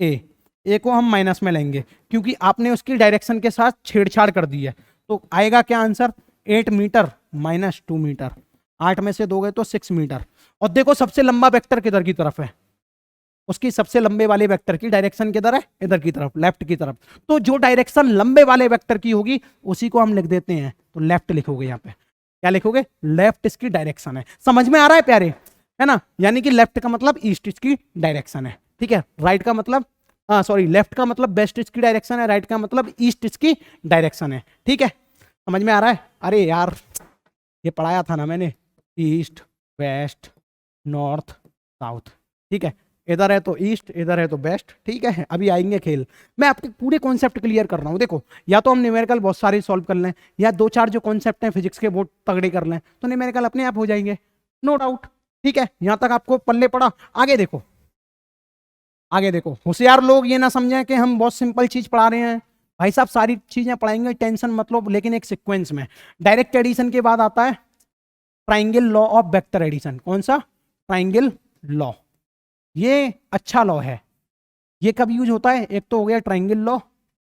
ए को हम माइनस में लेंगे क्योंकि आपने उसकी डायरेक्शन के साथ छेड़छाड़ कर दी है। तो आएगा क्या आंसर, 8 मीटर -2 मीटर, 8 में से दोगे तो 6 मीटर। और देखो सबसे लंबा वेक्टर किधर की तरफ है, उसकी सबसे लंबे वाले वेक्टर की डायरेक्शन किधर है, इधर की तरफ, लेफ्ट की तरफ। तो जो डायरेक्शन लंबे वाले वेक्टर की होगी उसी को हम लिख देते हैं, तो लेफ्ट लिखोगे, यहाँ पे क्या लिखोगे, लेफ्ट इसकी डायरेक्शन है। समझ में आ रहा है प्यारे, है ना, यानी कि लेफ्ट का मतलब ईस्ट इसकी डायरेक्शन है, ठीक है, राइट का मतलब सॉरी लेफ्ट का मतलब वेस्ट इसकी डायरेक्शन है, राइट का मतलब ईस्ट इसकी डायरेक्शन है, ठीक है, समझ में आ रहा है। अरे यार ये पढ़ाया था ना मैंने, ईस्ट वेस्ट नॉर्थ साउथ, ठीक है, इधर है तो ईस्ट, इधर है तो वेस्ट, ठीक है। अभी आएंगे खेल, मैं आपके पूरे कॉन्सेप्ट क्लियर कर रहा हूँ। देखो या तो हम न्यूमेरिकल बहुत सारे सॉल्व कर लें, या 2-4 जो कॉन्सेप्ट हैं फिजिक्स के वो तगड़े कर लें, तो न्यूमेरिकल अपने आप हो जाएंगे, नो डाउट, ठीक है। यहां तक आपको पल्ले पड़ा, आगे देखो, आगे देखो, होशियार लोग ये ना समझें कि हम बहुत सिंपल चीज पढ़ा रहे हैं, भाई साहब सारी चीजें पढ़ाएंगे, टेंशन मतलब, लेकिन एक सीक्वेंस में। डायरेक्ट एडिशन के बाद आता है triangle law of vector addition. कौन सा, ट्राइंगल लॉ, ये अच्छा लॉ है। ये कब यूज होता है, एक तो हो गया ट्राइंगल लॉ,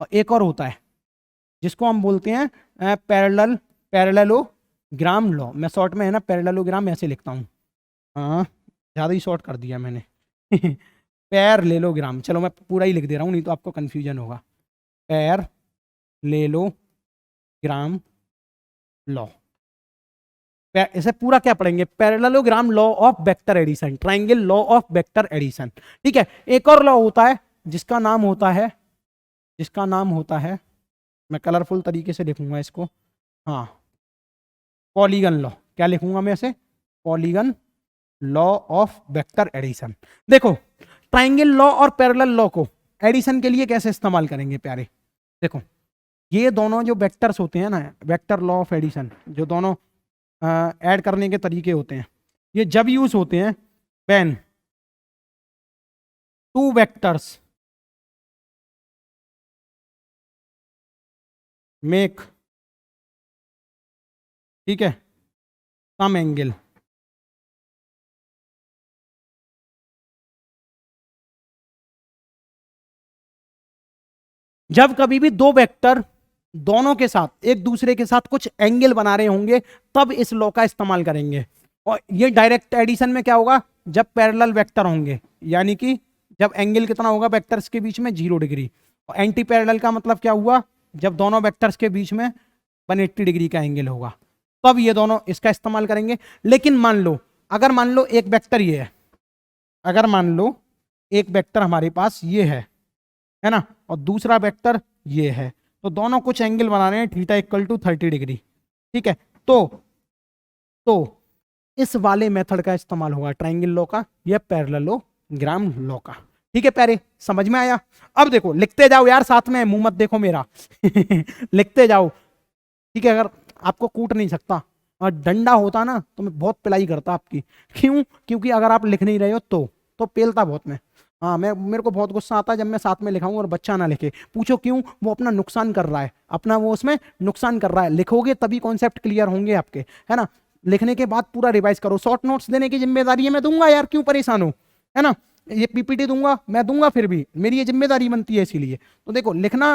और एक और होता है जिसको हम बोलते हैं पैरेललोग्राम लॉ। मैं शॉर्ट में है ना पैरेललोग्राम ऐसे लिखता हूँ, हाँ ज़्यादा ही शॉर्ट कर दिया मैंने पैरेललोग्राम, चलो मैं पूरा ही लिख दे रहा हूँ नहीं तो आपको कन्फ्यूजन होगा। पैरेललोग्राम लॉ, इसे पूरा क्या पढ़ेंगे, parallelogram law of vector addition, triangle law of vector addition, ठीक है। एक और लॉ होता है जिसका नाम होता है, मैं कलरफुल तरीके से लिखूंगा इसको, हाँ, पॉलीगन लॉ। क्या लिखूंगा मैं इसे, polygon law of vector addition. देखो ट्राइंगल लॉ और पैरेलल लॉ को एडिशन के लिए कैसे इस्तेमाल करेंगे प्यारे, देखो ये दोनों जो वेक्टर्स होते हैं ना, वेक्टर लॉ ऑफ एडिशन, जो दोनों ऐड करने के तरीके होते हैं, ये जब यूज होते हैं व्हेन 2 वेक्टर्स मेक, ठीक है, सम एंगल, जब कभी भी 2 वेक्टर दोनों के साथ एक दूसरे के साथ कुछ एंगल बना रहे होंगे तब इस लॉ का इस्तेमाल करेंगे। और ये डायरेक्ट एडिशन में क्या होगा, जब पैरेलल वेक्टर होंगे, यानी कि जब एंगल कितना होगा वेक्टर्स के बीच में, 0 डिग्री। और एंटी पैरेलल का मतलब क्या हुआ, जब दोनों वेक्टर्स के बीच में 180 डिग्री का एंगल होगा, तब ये दोनों इसका इस्तेमाल करेंगे। लेकिन मान लो, अगर मान लो एक वेक्टर ये है, अगर मान लो एक वेक्टर हमारे पास ये है ना, और दूसरा वेक्टर ये है, तो दोनों कुछ एंगल बना रहे हैं थीटा इक्वल टू 30 डिग्री। ठीक है, तो इस वाले मेथड का इस्तेमाल होगा ट्राइंगल लॉ का या पैरेललोग्राम लॉ का। ठीक है प्यारे, समझ में आया? अब देखो लिखते जाओ यार, साथ में मुंह मत देखो मेरा लिखते जाओ। ठीक है, अगर आपको कूट नहीं सकता और डंडा होता ना तो मैं बहुत पिलाई करता आपकी। क्यों? क्योंकि अगर आप लिख नहीं रहे हो तो पेलता बहुत मैं। हाँ, मेरे को बहुत गुस्सा आता है जब मैं साथ में लिखाऊं और बच्चा ना लिखे। पूछो क्यों? वो अपना नुकसान कर रहा है, अपना वो उसमें नुकसान कर रहा है। लिखोगे तभी कॉन्सेप्ट क्लियर होंगे आपके, है ना। लिखने के बाद पूरा रिवाइज करो। शॉर्ट नोट्स देने की जिम्मेदारी है मैं दूंगा यार, क्यों परेशान हो, है ना। ये पीपीटी दूंगा मैं दूंगा, फिर भी मेरी ये जिम्मेदारी बनती है इसीलिए। तो देखो, लिखना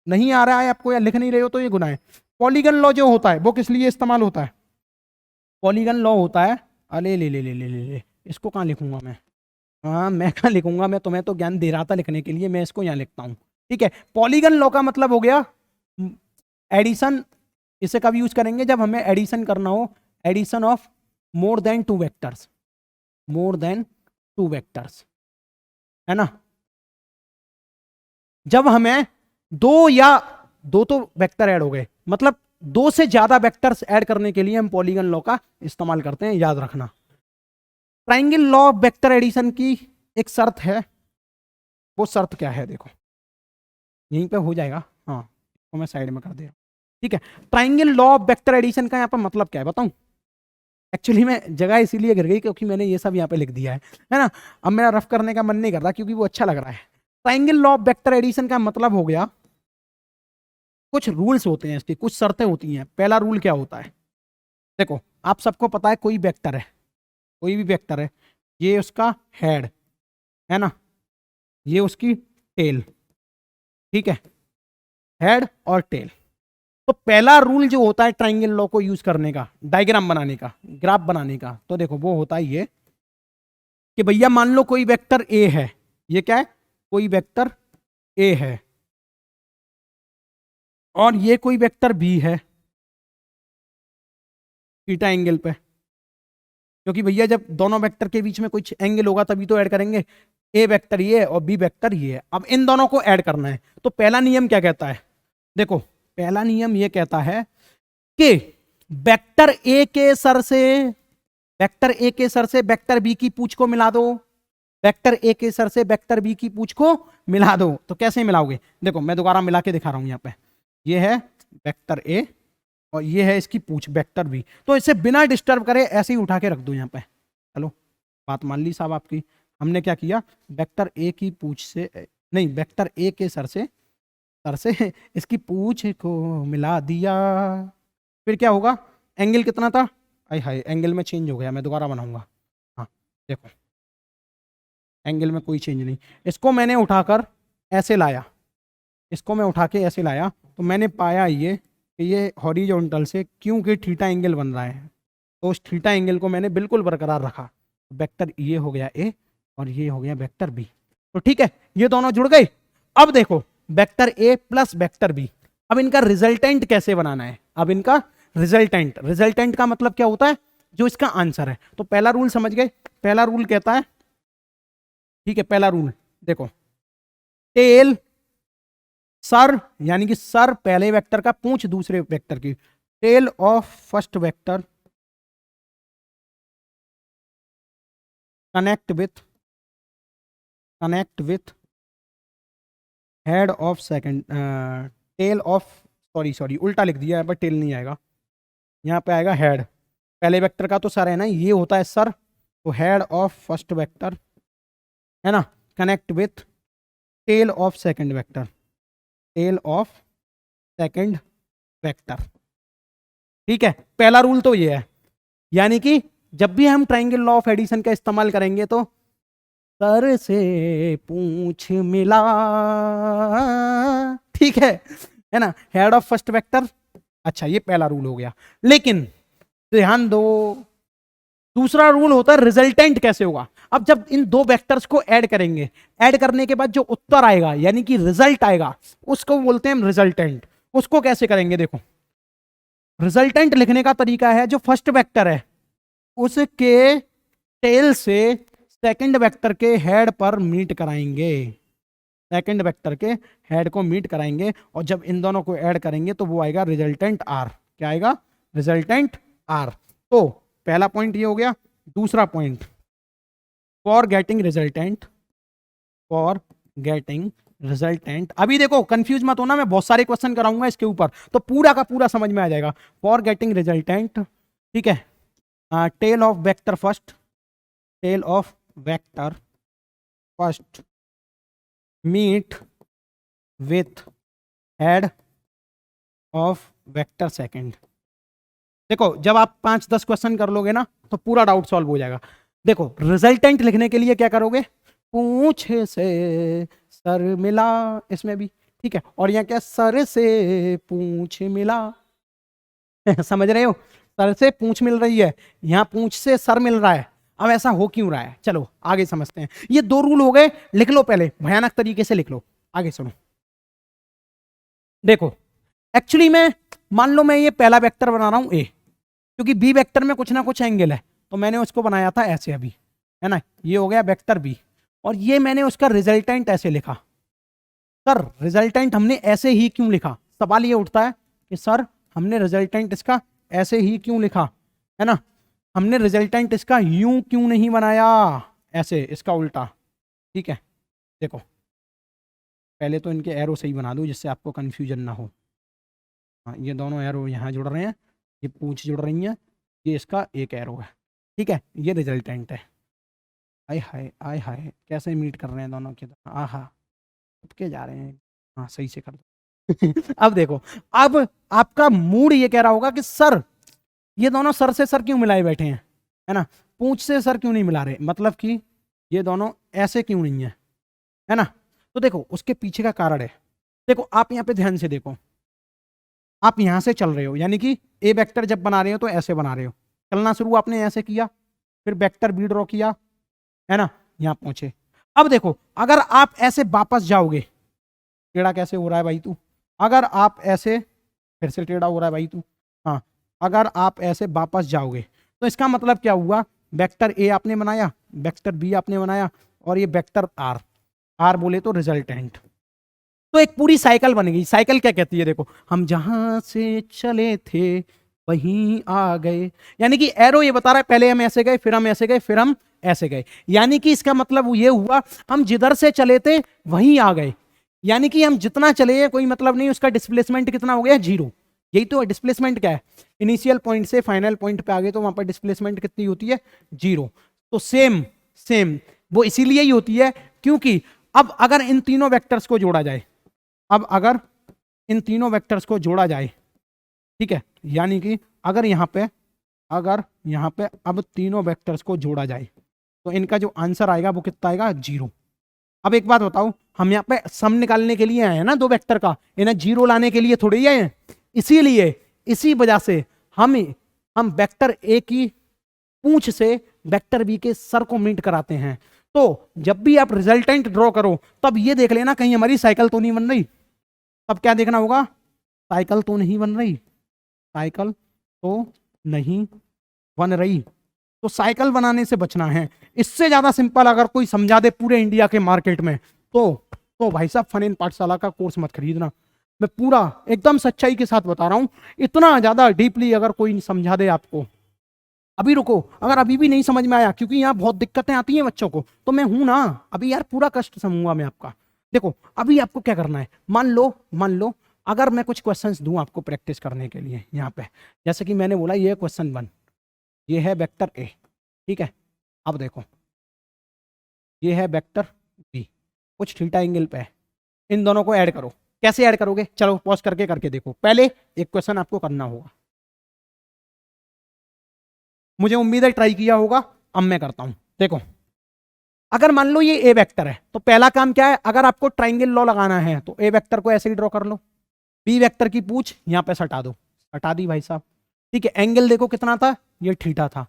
नहीं आ रहा है आपको या लिख नहीं रहे हो तो ये गुनाह है। पॉलीगन लॉ जो होता है वो किस लिए इस्तेमाल होता है? पॉलीगन लॉ होता है, अरे ले ले ले ले ले ले, इसको कहाँ लिखूंगा मैं? हाँ, मैं कहाँ लिखूंगा, मैं तुम्हें तो ज्ञान दे रहा था लिखने के लिए, मैं इसको यहाँ लिखता हूँ। ठीक है, पॉलीगन लॉ का मतलब हो गया एडिशन। इसे कब यूज करेंगे? जब हमें एडिशन करना हो, addition of more than two vectors, more than two vectors, है ना। जब हमें दो तो वेक्टर ऐड हो गए, मतलब दो से ज्यादा वेक्टर्स ऐड करने के लिए हम पॉलीगन लॉ का इस्तेमाल करते हैं, याद रखना। Triangle law of vector addition की एक शर्त है, वो शर्त क्या है देखो, यहीं पे हो जाएगा। हाँ, तो मैं साइड में कर दे रहा हूं। ठीक है, triangle law of vector addition का यहाँ पर मतलब क्या है बताऊं? एक्चुअली मैं जगह इसीलिए गिर गई क्योंकि मैंने ये सब यहाँ पे लिख दिया है ना। अब मेरा रफ करने का मन नहीं कर रहा क्योंकि वो अच्छा लग रहा है। Triangle law of vector addition का मतलब हो गया, कुछ रूल्स होते हैं इसकी, कुछ शर्तें होती हैं। पहला रूल क्या होता है? देखो, आप सबको पता है कोई वेक्टर है, कोई भी वेक्टर है, ये उसका हेड है ना, ये उसकी टेल। ठीक है, हेड और टेल। तो पहला रूल जो होता है ट्राइंगल लॉ को यूज करने का, डायग्राम बनाने का, ग्राफ बनाने का, तो देखो वो होता है ये कि भैया मान लो कोई वेक्टर ए है, ये क्या है? कोई वेक्टर ए है, और ये कोई वेक्टर बी है थीटा एंगल पे, क्योंकि भैया जब दोनों वेक्टर के बीच में कुछ एंगल होगा तभी तो ऐड करेंगे। ए वेक्टर ये है और बी वेक्टर ये है, अब इन दोनों को ऐड करना है। तो पहला नियम क्या कहता है? देखो, पहला नियम ये कहता है कि वेक्टर ए के सर से, वेक्टर ए के सर से वेक्टर बी की पूंछ को मिला दो, वेक्टर ए के सर से वेक्टर बी की पूंछ को मिला दो। तो कैसे मिलाओगे? देखो मैं दोबारा मिला के दिखा रहा हूं। यहाँ पे ये है वेक्टर ए और ये है इसकी पूंछ वेक्टर बी, तो इसे बिना डिस्टर्ब करे ऐसे ही उठा के रख दो यहाँ पे। चलो, बात मान ली साहब आपकी। हमने क्या किया? वेक्टर ए की पूंछ से, नहीं, वेक्टर ए के सर से इसकी पूंछ को मिला दिया। फिर क्या होगा? एंगल कितना था? आई हाय, एंगल में चेंज हो गया, मैं दोबारा बनाऊंगा। हाँ देखो, एंगल में कोई चेंज नहीं। इसको मैंने उठाकर ऐसे लाया, इसको मैं उठा के ऐसे लाया, तो मैंने पाया ये कि ये हॉरिजॉन्टल से, क्योंकि थीटा एंगल बन रहा है, तो उस थीटा एंगल को मैंने बिल्कुल बरकरार रखा। वेक्टर ये हो गया ए और ये हो गया वेक्टर बी। तो ठीक है, ये दोनों जुड़ गए। अब देखो, vector A plus vector B, अब इनका रिजल्टेंट कैसे बनाना है? अब इनका रिजल्टेंट का मतलब क्या होता है? जो इसका आंसर है। तो पहला रूल समझ गए? पहला रूल कहता है, ठीक है, पहला रूल देखो, टेल सर, यानी कि सर पहले वेक्टर का, पूंछ दूसरे वेक्टर की, tail of first vector connect with head of second, tail of, sorry उल्टा लिख दिया है, पर टेल नहीं आएगा, यहाँ पे आएगा हेड। पहले वेक्टर का तो सर है ना, ये होता है सर, तो हेड ऑफ फर्स्ट वेक्टर, है ना, connect with tail of second vector, tail of second vector. ठीक है, पहला रूल तो ये है, यानी कि जब भी हम ट्राइंगल लॉ ऑफ एडिशन का इस्तेमाल करेंगे तो सर से पूंछ मिला, ठीक है ना, हेड ऑफ फर्स्ट वेक्टर। अच्छा, ये पहला रूल हो गया। लेकिन ध्यान दो, दूसरा रूल होता है रिजल्टेंट कैसे होगा। अब जब इन दो वेक्टर्स को ऐड करेंगे, ऐड करने के बाद जो उत्तर आएगा, यानी कि रिजल्ट आएगा, उसको बोलते हैं हम रिजल्टेंट। उसको कैसे करेंगे? देखो, रिजल्टेंट लिखने का तरीका है, जो फर्स्ट वेक्टर है उसके टेल से सेकंड वेक्टर के हेड पर मीट कराएंगे, सेकंड वेक्टर के हेड को मीट कराएंगे, और जब इन दोनों को ऐड करेंगे तो वो आएगा रिजल्टेंट आर। क्या आएगा? Resultant R. तो पहला पॉइंट ये हो गया। दूसरा point, for getting resultant, for getting resultant, अभी देखो कंफ्यूज मत होना, मैं बहुत सारे क्वेश्चन कराऊंगा इसके ऊपर तो पूरा का पूरा समझ में आ जाएगा। फॉर गेटिंग रिजल्टेंट, ठीक है, tail of vector first, tail of vector first meet with head of vector second. देखो जब आप 5-10 क्वेश्चन कर लोगे ना तो पूरा डाउट सॉल्व हो जाएगा। देखो रिजल्टेंट लिखने के लिए क्या करोगे? पूछ से सर मिला, इसमें भी ठीक है, और यहाँ क्या, सर से पूछ मिला समझ रहे हो? सर से पूछ मिल रही है, यहाँ पूछ से सर मिल रहा है। अब ऐसा हो क्यों रहा है, चलो आगे समझते हैं। ये 2 रूल हो गए, लिख लो पहले, भयानक तरीके से लिख लो, आगे सुनो। देखो एक्चुअली में मान लो मैं ये पहला वेक्टर बना रहा हूं ए, क्योंकि बी वेक्टर में कुछ ना कुछ एंगल है, तो मैंने उसको बनाया था ऐसे अभी, है ना, ये हो गया वेक्टर बी, और ये मैंने उसका रिजल्टेंट ऐसे लिखा। सर रिजल्टेंट हमने ऐसे ही क्यों लिखा? सवाल ये उठता है कि सर हमने रिजल्टेंट इसका ऐसे ही क्यों लिखा, है ना, हमने रिजल्टेंट इसका यूं क्यों नहीं बनाया, ऐसे, इसका उल्टा। ठीक है, देखो पहले तो इनके एरो सही बना दूं जिससे आपको कंफ्यूजन ना हो। हाँ, ये दोनों एरो यहाँ जुड़ रहे हैं, ये पूंछ जुड़ रही हैं, ये इसका एक एरो है, ठीक है, ये रिजल्टेंट है। आय हाय आय हाय, कैसे मीट कर रहे हैं दोनों के, आहा के जा रहे हैं। हाँ सही से कर दो अब देखो, अब आपका मूड ये कह रहा होगा कि सर ये दोनों सर से सर क्यों मिलाए बैठे हैं, है ना, पूंछ से सर क्यों नहीं मिला रहे, मतलब कि ये दोनों ऐसे क्यों नहीं है ना। तो देखो उसके पीछे का कारण है। देखो आप यहाँ पे ध्यान से देखो, आप यहां से चल रहे हो, यानी कि ए वेक्टर जब बना रहे हो तो ऐसे बना रहे हो, चलना शुरू आपने ऐसे किया, फिर वेक्टर बी ड्रॉ किया, है ना, यहां पहुंचे। अब देखो अगर आप ऐसे वापस जाओगे, टेढ़ा कैसे हो रहा है भाई तू, अगर आप ऐसे, फिर से टेढ़ा हो रहा है भाई तू, हाँ, अगर आप ऐसे वापस जाओगे तो इसका मतलब क्या हुआ, वेक्टर ए आपने बनाया, वेक्टर बी आपने बनाया, और ये वेक्टर आर, आर बोले तो रिजल्टेंट, तो एक पूरी साइकिल बन गई। साइकिल क्या कहती है, देखो हम जहां से चले थे वहीं आ गए, यानी कि एरो ये बता रहा है पहले हम ऐसे गए, फिर हम ऐसे गए, फिर हम ऐसे गए, यानी कि इसका मतलब ये हुआ हम जिधर से चले थे वहीं आ गए, यानी कि हम जितना चले कोई मतलब नहीं, उसका डिस्प्लेसमेंट कितना हो गया, 0। यही तो डिस्प्लेसमेंट क्या है, इनिशियल पॉइंट से फाइनल पॉइंट पे आ गए तो वहां पर डिस्प्लेसमेंट कितनी होती है, 0। तो सेम सेम वो इसीलिए ही होती है क्योंकि अब अगर इन तीनों वेक्टर्स को जोड़ा जाए, अब अगर इन तीनों वेक्टर्स को जोड़ा जाए, ठीक है, यानी कि अगर यहाँ पे अब तीनों वेक्टर्स को जोड़ा जाए तो इनका जो आंसर आएगा वो कितना आएगा, 0। अब एक बात बताओ, हम यहाँ पे सम निकालने के लिए आए हैं ना दो वेक्टर का, इन्हें 0 लाने के लिए थोड़े ही आए हैं, इसीलिए इसी वजह से हम वेक्टर ए की पूंछ से वेक्टर बी के सर को मीट कराते हैं। तो जब भी आप रिजल्टेंट ड्रॉ करो तब ये देख लेना कहीं हमारी साइकिल तो नहीं बन रही। अब क्या देखना होगा, साइकिल तो नहीं बन रही, साइकिल तो नहीं बन रही, तो साइकिल बनाने से बचना है। इससे ज्यादा सिंपल अगर कोई समझा दे पूरे इंडिया के मार्केट में तो भाई साहब फन इन पाठशाला का कोर्स मत खरीदना। मैं पूरा एकदम सच्चाई के साथ बता रहा हूं, इतना ज्यादा डीपली अगर कोई समझा दे आपको। अभी रुको, अगर अभी भी नहीं समझ में आया, क्योंकि यहाँ बहुत दिक्कतें आती हैं बच्चों को, तो मैं हूं ना अभी यार, पूरा कष्ट समझूंगा मैं आपका। देखो अभी आपको क्या करना है, मान लो अगर मैं कुछ क्वेश्चंस दूं आपको प्रैक्टिस करने के लिए यहाँ पे, जैसे कि मैंने बोला ये क्वेश्चन 1, ये है वेक्टर ए, ठीक है, अब देखो ये है वेक्टर बी, कुछ थीटा एंगल पे है, इन दोनों को ऐड करो। कैसे ऐड करोगे, चलो पॉज करके देखो, पहले एक क्वेश्चन आपको करना होगा, मुझे उम्मीद है ट्राई किया होगा, अब मैं करता हूं। देखो अगर मान लो ये ए वेक्टर है तो पहला काम क्या है, अगर आपको ट्राइंगल लॉ लगाना है तो ए वेक्टर को ऐसे ही ड्रॉ कर लो, बी वेक्टर की पूछ यहां पे सटा दो, हटा दी भाई साहब, ठीक है, एंगल देखो कितना था, ये थीटा था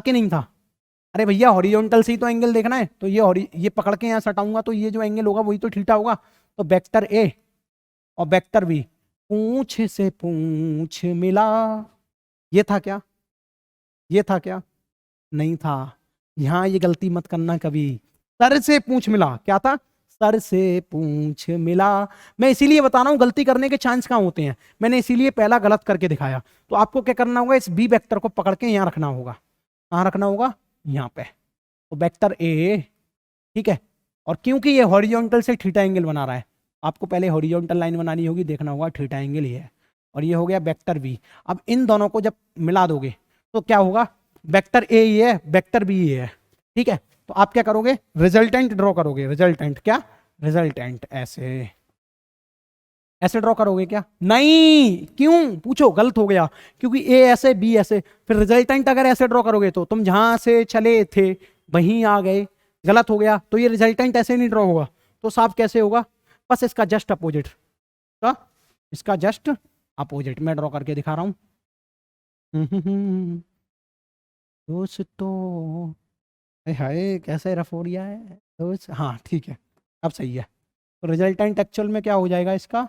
कि नहीं था, अरे भैया हॉरिजॉन्टल से ही तो एंगल देखना है, तो ये पकड़ के यहां सटाऊंगा तो ये जो एंगल होगा वही तो थीटा होगा। तो वेक्टर ए और वेक्टर बी पूछ से पूछ मिला, ये था क्या, ये था क्या, नहीं था, यहां ये गलती मत करना कभी। सर से पूंछ मिला, क्या था? सर से पूंछ मिला। मैं इसीलिए बता रहा हूं गलती करने के चांस कहां होते हैं, मैंने इसीलिए पहला गलत करके दिखाया। तो आपको क्या करना होगा, इस बी वेक्टर को पकड़ के यहां रखना होगा। कहां रखना होगा? यहां पे। तो वेक्टर ए, ठीक है। और क्योंकि ये हॉरिजॉन्टल से थीटा एंगल बना रहा है, आपको पहले हॉरिजॉन्टल लाइन बनानी होगी, देखना होगा थीटा एंगल ये है। और ये हो गया वेक्टर बी। अब इन दोनों को जब मिला दोगे तो क्या होगा, वेक्टर ए ये है, वेक्टर बी ये है, ठीक है। तो आप क्या करोगे, रिजल्टेंट ड्रॉ करोगे। रिजल्टेंट क्या? रिजल्टेंट ऐसे ऐसे ड्रॉ करोगे क्या? नहीं, क्यों पूछो, गलत हो गया। क्योंकि ए ऐसे बी ऐसे, फिर रिजल्टेंट अगर ऐसे ड्रॉ करोगे तो तुम जहां से चले थे वहीं आ गए, गलत हो गया। तो ये रिजल्टेंट ऐसे नहीं ड्रॉ होगा, तो साफ कैसे होगा? बस इसका जस्ट अपोजिट का, इसका जस्ट अपोजिट मैं ड्रॉ करके दिखा रहा हूं। दोस्तों, हाय कैसे रफ हो रहा है दोस्त। हाँ ठीक है, अब सही है। तो रिजल्टेंट एक्चुअल में क्या हो जाएगा इसका?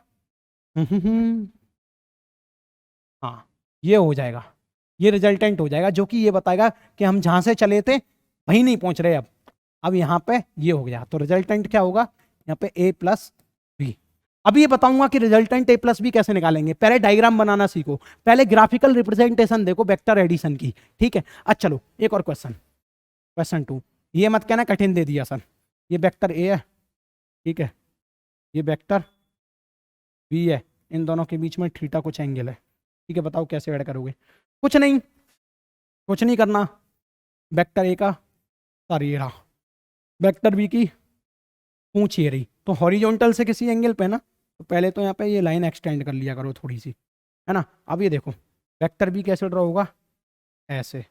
हाँ, ये हो जाएगा, ये रिजल्टेंट हो जाएगा, जो कि ये बताएगा कि हम जहां से चले थे वहीं नहीं पहुंच रहे अब यहाँ पे ये हो गया। तो रिजल्टेंट क्या होगा यहाँ पे? ए प्लस बी। अब ये बताऊंगा कि रिजल्टेंट ए प्लस बी कैसे निकालेंगे। पहले डायग्राम बनाना सीखो, पहले ग्राफिकल रिप्रेजेंटेशन देखो वेक्टर एडिशन की, ठीक है। अच्छा चलो एक और क्वेश्चन, क्वेश्चन 2। ये मत कहना कठिन दे दिया सर। ये वेक्टर ए है, ठीक है, ये वेक्टर बी है, इन दोनों के बीच में थीटा कुछ एंगल है, ठीक है। बताओ कैसे ऐड करोगे? कुछ नहीं, कुछ नहीं करना। वेक्टर ए का, सॉरी ये रहा, वेक्टर बी की पूंछ ये रही, तो हॉरिजॉन्टल से किसी एंगल पे ना, तो पहले तो यहाँ पे ये लाइन एक्सटेंड कर लिया करो थोड़ी सी, है ना। अब ये देखो वेक्टर बी कैसे ड्रॉ होगा, ऐसे।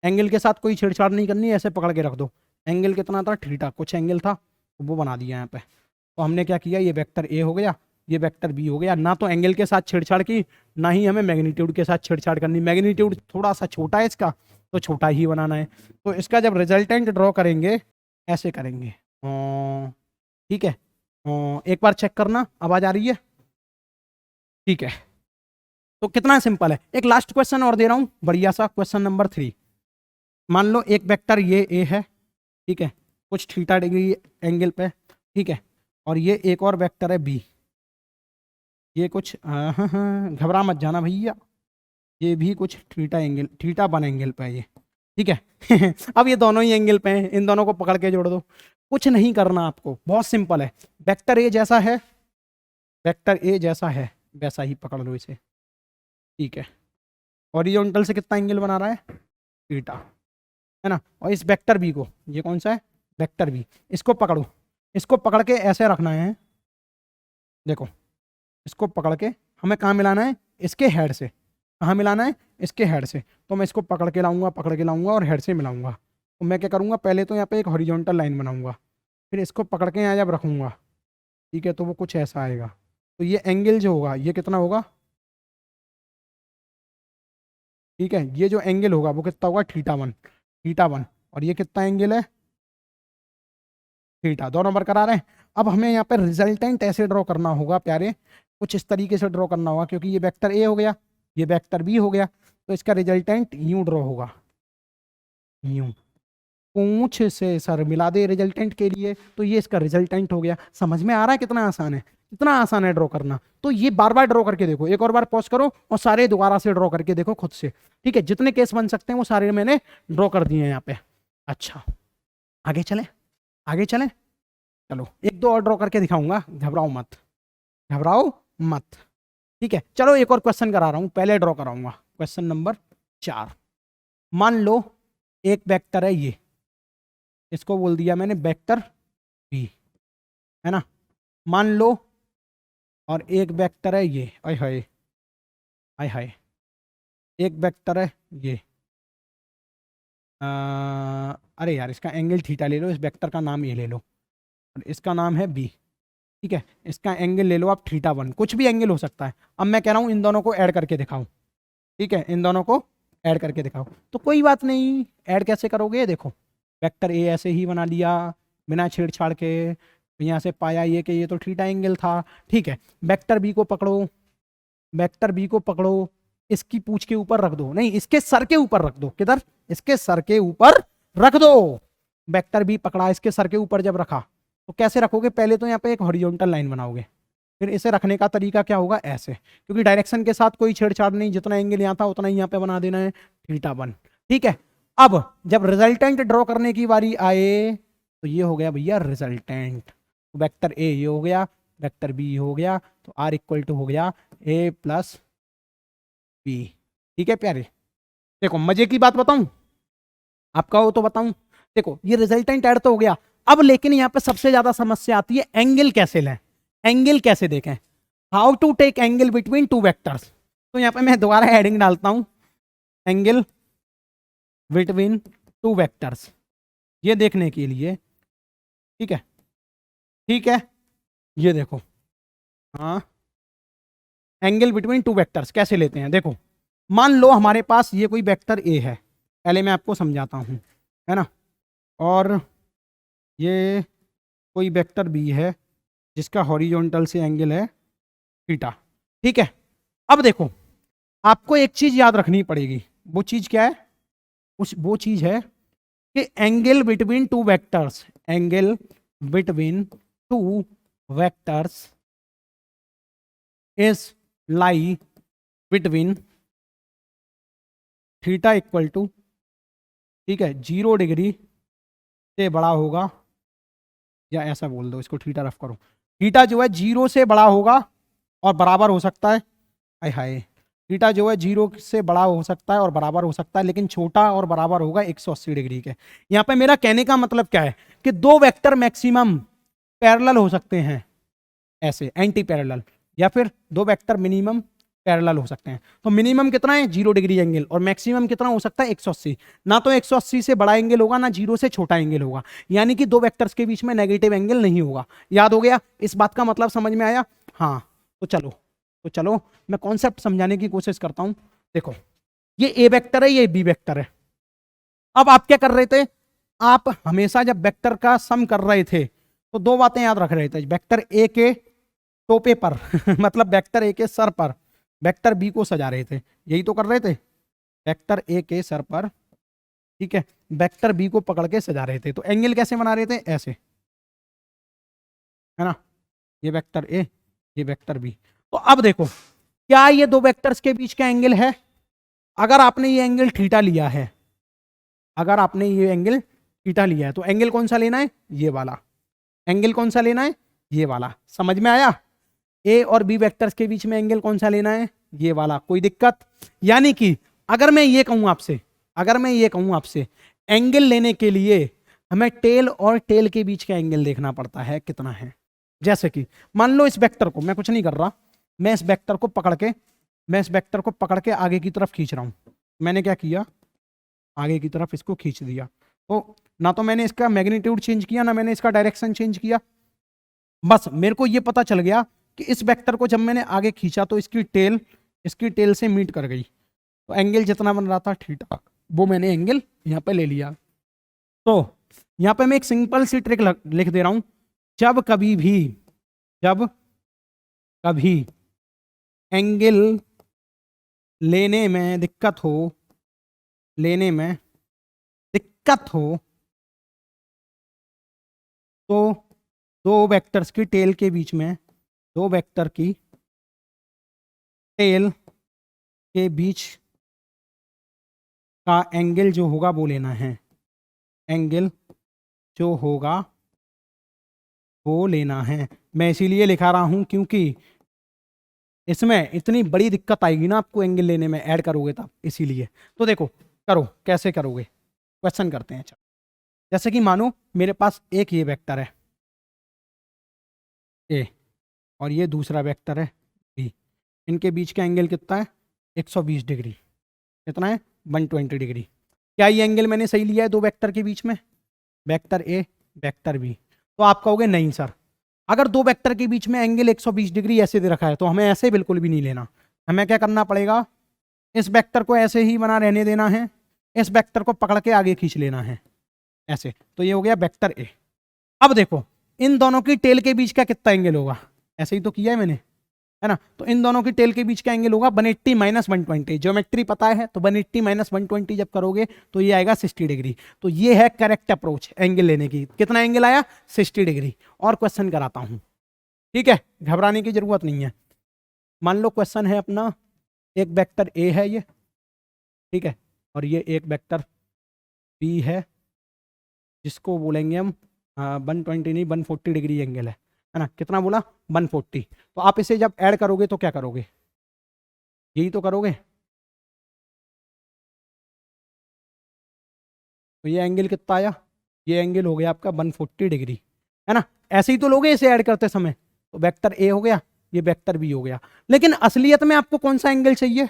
एंगल के साथ कोई छेड़छाड़ नहीं करनी, ऐसे पकड़ के रख दो। एंगल कितना था? थीटा, कुछ एंगल था तो वो बना दिया यहाँ पे। तो हमने क्या किया, ये वेक्टर ए हो गया, ये वेक्टर बी हो गया। ना तो एंगल के साथ छेड़छाड़ की, ना ही हमें मैग्नीट्यूड के साथ छेड़छाड़ करनी। मैग्नीट्यूड थोड़ा सा छोटा है इसका, तो छोटा ही बनाना है। तो इसका जब रिजल्टेंट ड्रॉ करेंगे ऐसे करेंगे, ठीक है। एक बार चेक करना, आवाज आ रही है? ठीक है। तो कितना सिंपल है। एक लास्ट क्वेश्चन और दे रहा हूं बढ़िया सा, क्वेश्चन नंबर 3। मान लो एक वेक्टर ये ए है, ठीक है, कुछ थीटा डिग्री एंगल पे, ठीक है। और ये एक और वेक्टर है बी, ये कुछ घबरा मत जाना भैया, ये भी कुछ थीटा एंगल, थीटा 1 एंगल पे है ये, ठीक है। अब ये दोनों ही एंगल पे हैं, इन दोनों को पकड़ के जोड़ दो। कुछ नहीं करना आपको, बहुत सिंपल है। वेक्टर ए जैसा है, वेक्टर ए जैसा है वैसा ही पकड़ लो इसे, ठीक है। हॉरिजॉन्टल से कितना एंगल बना रहा है? थीटा, है ना। और इस वेक्टर बी को, ये कौन सा है? वेक्टर बी, इसको पकड़ो। इसको पकड़ के ऐसे रखना है, देखो इसको पकड़ के हमें कहाँ मिलाना है? इसके हेड से। कहाँ मिलाना है? इसके हेड से। तो मैं इसको पकड़ के लाऊंगा, पकड़ के लाऊंगा और हेड से मिलाऊंगा। तो मैं क्या करूँगा, पहले तो यहाँ पे एक हॉरिजॉन्टल लाइन बनाऊंगा, फिर इसको पकड़ के यहाँ जब रखूँगा, ठीक है, तो वो कुछ ऐसा आएगा। तो ये एंगल जो होगा ये कितना होगा? ठीक है, ये जो एंगल होगा वो कितना होगा? Theta 1, theta 1। और ये कितना एंगल है? थीटा। दोनों बरकरार हैं। अब हमें यहाँ पर रिजल्टेंट ऐसे ड्रॉ करना होगा प्यारे, कुछ इस तरीके से ड्रॉ करना होगा, क्योंकि ये वेक्टर ए हो गया, ये वेक्टर बी हो गया, तो इसका रिजल्टेंट यूं ड्रॉ होगा, यूं। पूंछ से सर मिला दे रिजल्टेंट के लिए, तो ये इसका रिजल्टेंट हो गया। समझ में आ रहा है कितना आसान है? कितना आसान है ड्रॉ करना। तो ये बार बार ड्रॉ करके देखो, एक और बार पॉज करो और सारे दोबारा से ड्रॉ करके देखो खुद से, ठीक है। जितने केस बन सकते हैं वो सारे मैंने ड्रॉ कर दिए हैं यहाँ पे। अच्छा आगे चलें, आगे चलें, चलो एक दो और ड्रॉ करके दिखाऊंगा, घबराओ मत, घबराओ मत, ठीक है। चलो एक और क्वेश्चन करा रहा हूं, पहले ड्रॉ कराऊंगा। Question number 4। मान लो एक वेक्टर है ये, इसको बोल दिया मैंने वेक्टर बी, है ना। मान लो और एक वेक्टर है ये, आय हाय आय हाय, एक वेक्टर है ये, अरे यार इसका एंगल थीटा ले लो, इस वेक्टर का नाम ये ले लो, और इसका नाम है बी, ठीक है। इसका एंगल ले लो आप थीटा 1, कुछ भी एंगल हो सकता है। अब मैं कह रहा हूँ इन दोनों को ऐड करके दिखाऊं, ठीक है, इन दोनों को ऐड करके दिखाओ। तो कोई बात नहीं, ऐड कैसे करोगे? देखो वेक्टर ए ऐसे ही बना लिया बिना छेड़छाड़ के, यहाँ से पाया ये कि ये तो थीटा एंगल था, ठीक है। वेक्टर बी को पकड़ो, वेक्टर बी को पकड़ो, इसकी पूंछ के ऊपर रख दो, नहीं इसके सर के ऊपर रख दो। किधर? इसके सर के ऊपर रख दो। वेक्टर बी पकड़ा, इसके सर के ऊपर जब रखा तो कैसे रखोगे, पहले तो यहाँ पे एक हॉरिजॉन्टल लाइन बनाओगे, फिर इसे रखने का तरीका क्या होगा, ऐसे, क्योंकि डायरेक्शन के साथ कोई छेड़छाड़ नहीं, जितना एंगल यहाँ था उतना ही यहाँ पे बना देना है, θ1। ठीक है, अब जब रिजल्टेंट ड्रॉ करने की बारी आए तो ये हो गया भैया रिजल्टेंट, वेक्टर ए ये हो गया, वेक्टर बी हो गया, तो आर इक्वल टू हो गया ए प्लस बी। ठीक है प्यारे, देखो मजे की बात बताऊं, आपका हो तो बताऊं, देखो ये रिजल्टेंट ऐड तो हो गया, अब लेकिन यहाँ पे सबसे ज्यादा समस्या आती है एंगल कैसे लें, एंगल कैसे देखें, how to take angle between two vectors. तो यहाँ पे मैं दोबारा हेडिंग डालता हूं, एंगल बिटवीन टू वेक्टर्स, ये देखने के लिए। ठीक है, ठीक है, ये देखो, हाँ एंगल बिटवीन टू वेक्टर्स कैसे लेते हैं, देखो मान लो हमारे पास ये कोई वेक्टर ए है, पहले मैं आपको समझाता हूँ, है ना, और ये कोई वेक्टर बी है जिसका हॉरिजॉन्टल से एंगल है थीटा। ठीक है, अब देखो आपको एक चीज याद रखनी पड़ेगी, वो चीज क्या है, वो चीज है कि angle between two vectors, angle between two vectors is lie between theta equal to, ठीक है, 0 डिग्री से बड़ा होगा, या ऐसा बोल दो इसको, थीटा रफ करो, थीटा जो है 0 से बड़ा होगा और बराबर हो सकता है, हाय हाय, थीटा जो है 0 से बड़ा हो सकता है और बराबर हो सकता है, लेकिन छोटा और बराबर होगा 180 डिग्री के। यहाँ पे मेरा कहने का मतलब क्या है कि दो वेक्टर मैक्सिमम पैरेलल हो सकते हैं ऐसे एंटी पैरेलल, या फिर दो वेक्टर मिनिमम पैरेलल हो सकते हैं। तो मिनिमम कितना है 0 डिग्री एंगल, और मैक्सिमम कितना हो सकता है 180। ना तो 180 से बड़ा एंगल होगा, ना 0 से छोटा एंगल होगा, यानी कि दो वेक्टर्स के बीच में नेगेटिव एंगल नहीं होगा। याद हो गया, इस बात का मतलब समझ में आया। हाँ तो चलो मैं कॉन्सेप्ट समझाने की कोशिश करता हूं। देखो ये ए वेक्टर है, ये बी वेक्टर है। अब आप क्या कर रहे थे, आप हमेशा जब वेक्टर का सम कर रहे थे तो दो बातें याद रख रहे थे, वेक्टर ए के टोपे पर मतलब वेक्टर ए के सर पर वेक्टर बी को सजा रहे थे, यही तो कर रहे थे, वेक्टर ए के सर पर, ठीक है, वेक्टर बी को पकड़ के सजा रहे थे। तो एंगल कैसे बना रहे थे, ऐसे, है ना, ये वेक्टर ए, ये वेक्टर बी। तो अब देखो क्या ये दो वेक्टर्स के बीच का एंगल है, अगर आपने ये एंगल थीटा लिया है, अगर आपने ये एंगल थीटा लिया है तो एंगल कौन सा लेना है, ये वाला, एंगल कौन सा लेना है, ये वाला। समझ में आया, ए और बी वेक्टर्स के बीच में एंगल कौन सा लेना है, ये वाला। कोई दिक्कत, यानी कि अगर मैं ये कहूं आपसे, अगर मैं ये कहूं आपसे एंगल लेने के लिए हमें टेल और टेल के बीच का एंगल देखना पड़ता है कितना है। जैसे कि मान लो इस वेक्टर को, मैं कुछ नहीं कर रहा, मैं इस वेक्टर को पकड़ के आगे की तरफ खींच रहा हूं। मैंने क्या किया, आगे की तरफ इसको खींच दिया, तो ना तो मैंने इसका मैग्नीट्यूड चेंज किया, ना मैंने इसका डायरेक्शन चेंज किया, बस मेरे को ये पता चल गया कि इस वेक्टर को जब मैंने आगे खींचा तो इसकी टेल से मीट कर गई, तो एंगल जितना बन रहा था थीटा, वो मैंने एंगल यहाँ पे ले लिया। तो यहाँ पे मैं एक सिंपल सी ट्रिक लिख दे रहा हूं, जब कभी एंगल लेने में दिक्कत हो तो दो वेक्टर्स की टेल के बीच में, दो वेक्टर की टेल के बीच का एंगल जो होगा वो लेना है, एंगल जो होगा वो लेना है। मैं इसीलिए लिखा रहा हूं क्योंकि इसमें इतनी बड़ी दिक्कत आएगी ना आपको एंगल लेने में, ऐड करोगे तब, इसीलिए। तो देखो करो कैसे करोगे, क्वेश्चन करते हैं। जैसे कि मानो मेरे पास एक ये वेक्टर है ए और ये दूसरा वेक्टर है बी, इनके बीच का एंगल कितना है 120 डिग्री, कितना है 120 डिग्री। क्या ये एंगल मैंने सही लिया है दो वेक्टर के बीच में, वेक्टर ए वेक्टर बी? तो आप कहोगे नहीं सर, अगर दो वेक्टर के बीच में एंगल 120 डिग्री ऐसे दे रखा है तो हमें ऐसे बिल्कुल भी नहीं लेना, हमें क्या करना पड़ेगा, इस वेक्टर को ऐसे ही बना रहने देना है, इस वेक्टर को पकड़ के आगे खींच लेना है ऐसे। तो ये हो गया वेक्टर ए। अब देखो इन दोनों की टेल के बीच का कितना एंगल होगा, ऐसे ही तो किया है मैंने, है ना। तो इन दोनों की टेल के बीच का एंगल होगा 180 माइनस 120। ज्योमेट्री पता है तो 180 माइनस 120 जब करोगे तो ये आएगा 60 डिग्री। तो ये है करेक्ट अप्रोच एंगल लेने की। कितना एंगल आया? 60 डिग्री। और क्वेश्चन कराता हूं, ठीक है, घबराने की जरूरत नहीं है। मान लो क्वेश्चन है अपना, एक वेक्टर ए है ये, ठीक है, और ये एक वेक्टर बी है, जिसको बोलेंगे हम 120 नहीं 140 डिग्री एंगल है ना। कितना बोला? 140। तो आप इसे जब ऐड करोगे तो क्या करोगे? यही तो करोगे। तो ये एंगल कितना आया? ये एंगल हो गया आपका 140 डिग्री, है ना। ऐसे ही तो लोगे इसे ऐड करते समय। तो वेक्टर ए हो गया, ये वेक्टर बी हो गया। लेकिन असलियत में आपको कौन सा एंगल चाहिए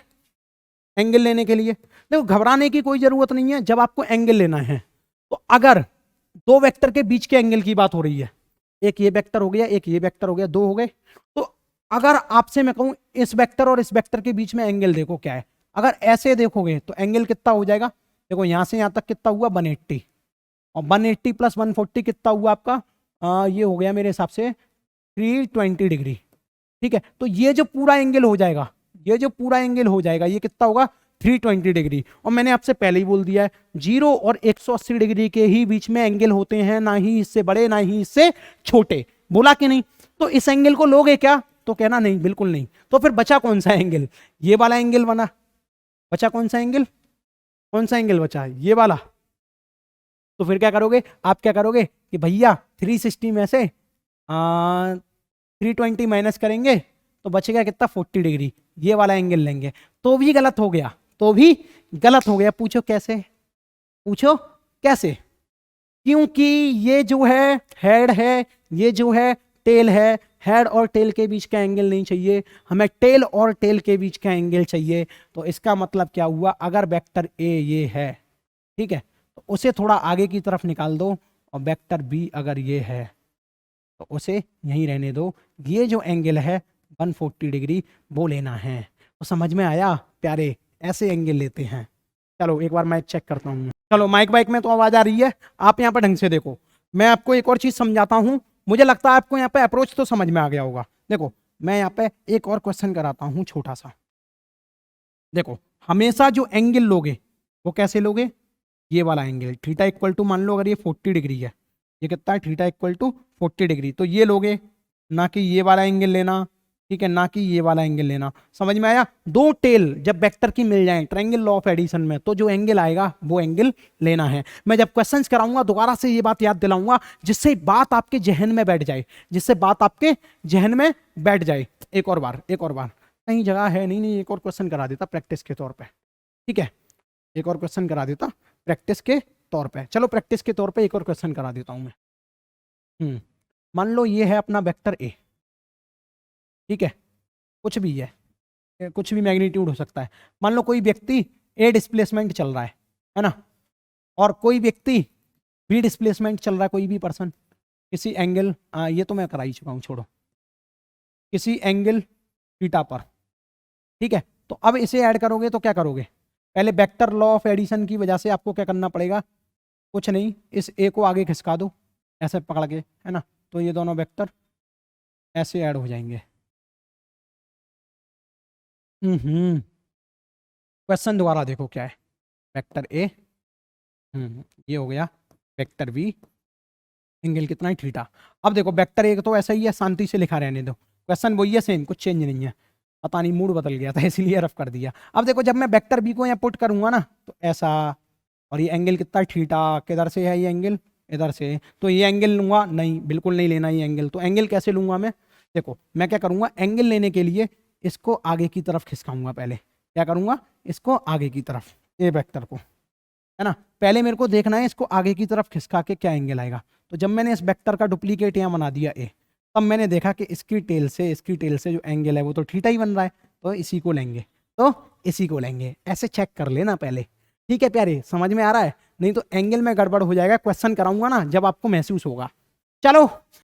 एंगल लेने के लिए? देखो घबराने की कोई जरूरत नहीं है। जब आपको एंगल लेना है तो अगर दो वेक्टर के बीच के एंगल की बात हो रही है, एक ये वेक्टर हो गया, एक ये वेक्टर हो गया, दो हो गए। तो अगर आपसे मैं कहूं इस वेक्टर और इस वेक्टर के बीच में एंगल देखो क्या है, अगर ऐसे देखोगे तो एंगल कितना हो जाएगा? देखो यहां से यहां तक कितना हुआ? 180, और 180 प्लस 140 कितना हुआ आपका? ये हो गया मेरे हिसाब से 320 डिग्री, ठीक है। तो ये जो पूरा एंगल हो जाएगा, ये जो पूरा एंगल हो जाएगा, ये कितना होगा? 320 डिग्री। और मैंने आपसे पहले ही बोल दिया है 0 और 180 डिग्री के ही बीच में एंगल होते हैं, ना ही इससे बड़े ना ही इससे छोटे। बोला कि नहीं? तो इस एंगल को लोगे क्या? तो कहना नहीं, बिल्कुल नहीं। तो फिर बचा कौन सा एंगल? ये वाला एंगल बना। बचा कौन सा एंगल? कौन सा एंगल बचा? ये वाला। तो फिर क्या करोगे आप? क्या करोगे कि भैया 360 में से 320 माइनस करेंगे तो बचेगा कितना? 40 डिग्री। ये वाला एंगल लेंगे। तो भी गलत हो गया, तो भी गलत हो गया। पूछो कैसे? पूछो कैसे? क्योंकि ये जो है हेड है, ये जो है टेल है। हेड और टेल के बीच का एंगल नहीं चाहिए हमें, टेल और टेल के बीच का एंगल चाहिए। तो इसका मतलब क्या हुआ? अगर वेक्टर ए ये है, ठीक है, तो उसे थोड़ा आगे की तरफ निकाल दो, और वेक्टर बी अगर ये है तो उसे यहीं रहने दो। ये जो एंगल है 140 डिग्री वो लेना है। तो समझ में आया प्यारे? ऐसे एंगल लेते हैं। चलो एक बार मैं चेक करता हूँ। चलो माइक बाइक में तो आवाज आ रही है, आप यहाँ पर ढंग से देखो। मैं आपको एक और चीज समझाता हूँ। मुझे लगता है आपको यहाँ पे अप्रोच तो समझ में आ गया होगा। देखो मैं यहाँ पे एक और क्वेश्चन कराता हूँ छोटा सा। देखो हमेशा जो एंगल लोगे वो कैसे लोगे? ये वाला एंगल थीटा इक्वल टू, मान लो अगर ये 40 डिग्री है, ये कितना है? Theta equal to 40 degree. तो ये लोगे, ना कि ये वाला एंगल लेना, ठीक है, ना कि ये वाला एंगल लेना। समझ में आया? दो टेल जब वेक्टर की मिल जाए ट्रायंगल लॉ ऑफ एडिशन में, तो जो एंगल आएगा वो एंगल लेना है। मैं जब क्वेश्चंस कराऊंगा दोबारा से ये बात याद दिलाऊंगा, जिससे बात आपके जहन में बैठ जाए, जिससे बात आपके जहन में बैठ जाए। एक और बार कहीं जगह है नहीं, नहीं एक और क्वेश्चन करा देता प्रैक्टिस के तौर पर, ठीक है, एक और क्वेश्चन करा देता प्रैक्टिस के तौर पे। चलो प्रैक्टिस के तौर पे एक और क्वेश्चन करा देता हूं मैं। मान लो ये है अपना वेक्टर ए, ठीक है, कुछ भी है, कुछ भी मैग्नीट्यूड हो सकता है। मान लो कोई व्यक्ति ए डिस्प्लेसमेंट चल रहा है ना, और कोई व्यक्ति बी डिस्प्लेसमेंट चल रहा है, कोई भी पर्सन किसी एंगल, ये तो मैं करा ही चुका हूं, छोड़ो, किसी एंगल थीटा पर, ठीक है। तो अब इसे ऐड करोगे तो क्या करोगे? पहले वेक्टर लॉ ऑफ एडिशन की वजह से आपको क्या करना पड़ेगा? कुछ नहीं, इस ए को आगे खिसका दो ऐसे पकड़ के, है ना। तो ये दोनों वेक्टर ऐसे ऐड हो जाएंगे। क्वेश्चन दोबारा देखो क्या है। वेक्टर ए, ये हो गया वेक्टर बी, एंगल कितना है? थीटा। अब देखो वेक्टर ए तो ऐसा ही है, शांति से लिखा रहने दो। क्वेश्चन वही है, सेम, कुछ चेंज नहीं है। पता नहीं मूड बदल गया था इसीलिए रफ कर दिया। अब देखो जब मैं वेक्टर बी को यहाँ पुट करूंगा ना, तो ऐसा, और ये एंगल कितना? थीटा। किधर से है ये एंगल? इधर से। तो ये एंगल लूंगा? नहीं, बिल्कुल नहीं लेना ये एंगल। तो एंगल कैसे लूंगा मैं? देखो मैं क्या करूंगा, एंगल लेने के लिए इसको आगे की तरफ खिसकाऊंगा। पहले क्या करूंगा? इसको आगे की तरफ, ए वेक्टर को, है ना। पहले मेरे को देखना है इसको आगे की तरफ खिसका के क्या एंगल आएगा। तो जब मैंने इस वेक्टर का डुप्लीकेट यहाँ बना दिया ए, तब मैंने देखा कि इसकी टेल से जो एंगल है वो तो थीटा ही बन रहा है, तो इसी को लेंगे, तो इसी को लेंगे। ऐसे चेक कर लेना पहले, ठीक है प्यारे? समझ में आ रहा है? नहीं तो एंगल में गड़बड़ हो जाएगा। क्वेश्चन कराऊंगा ना जब आपको महसूस होगा। चलो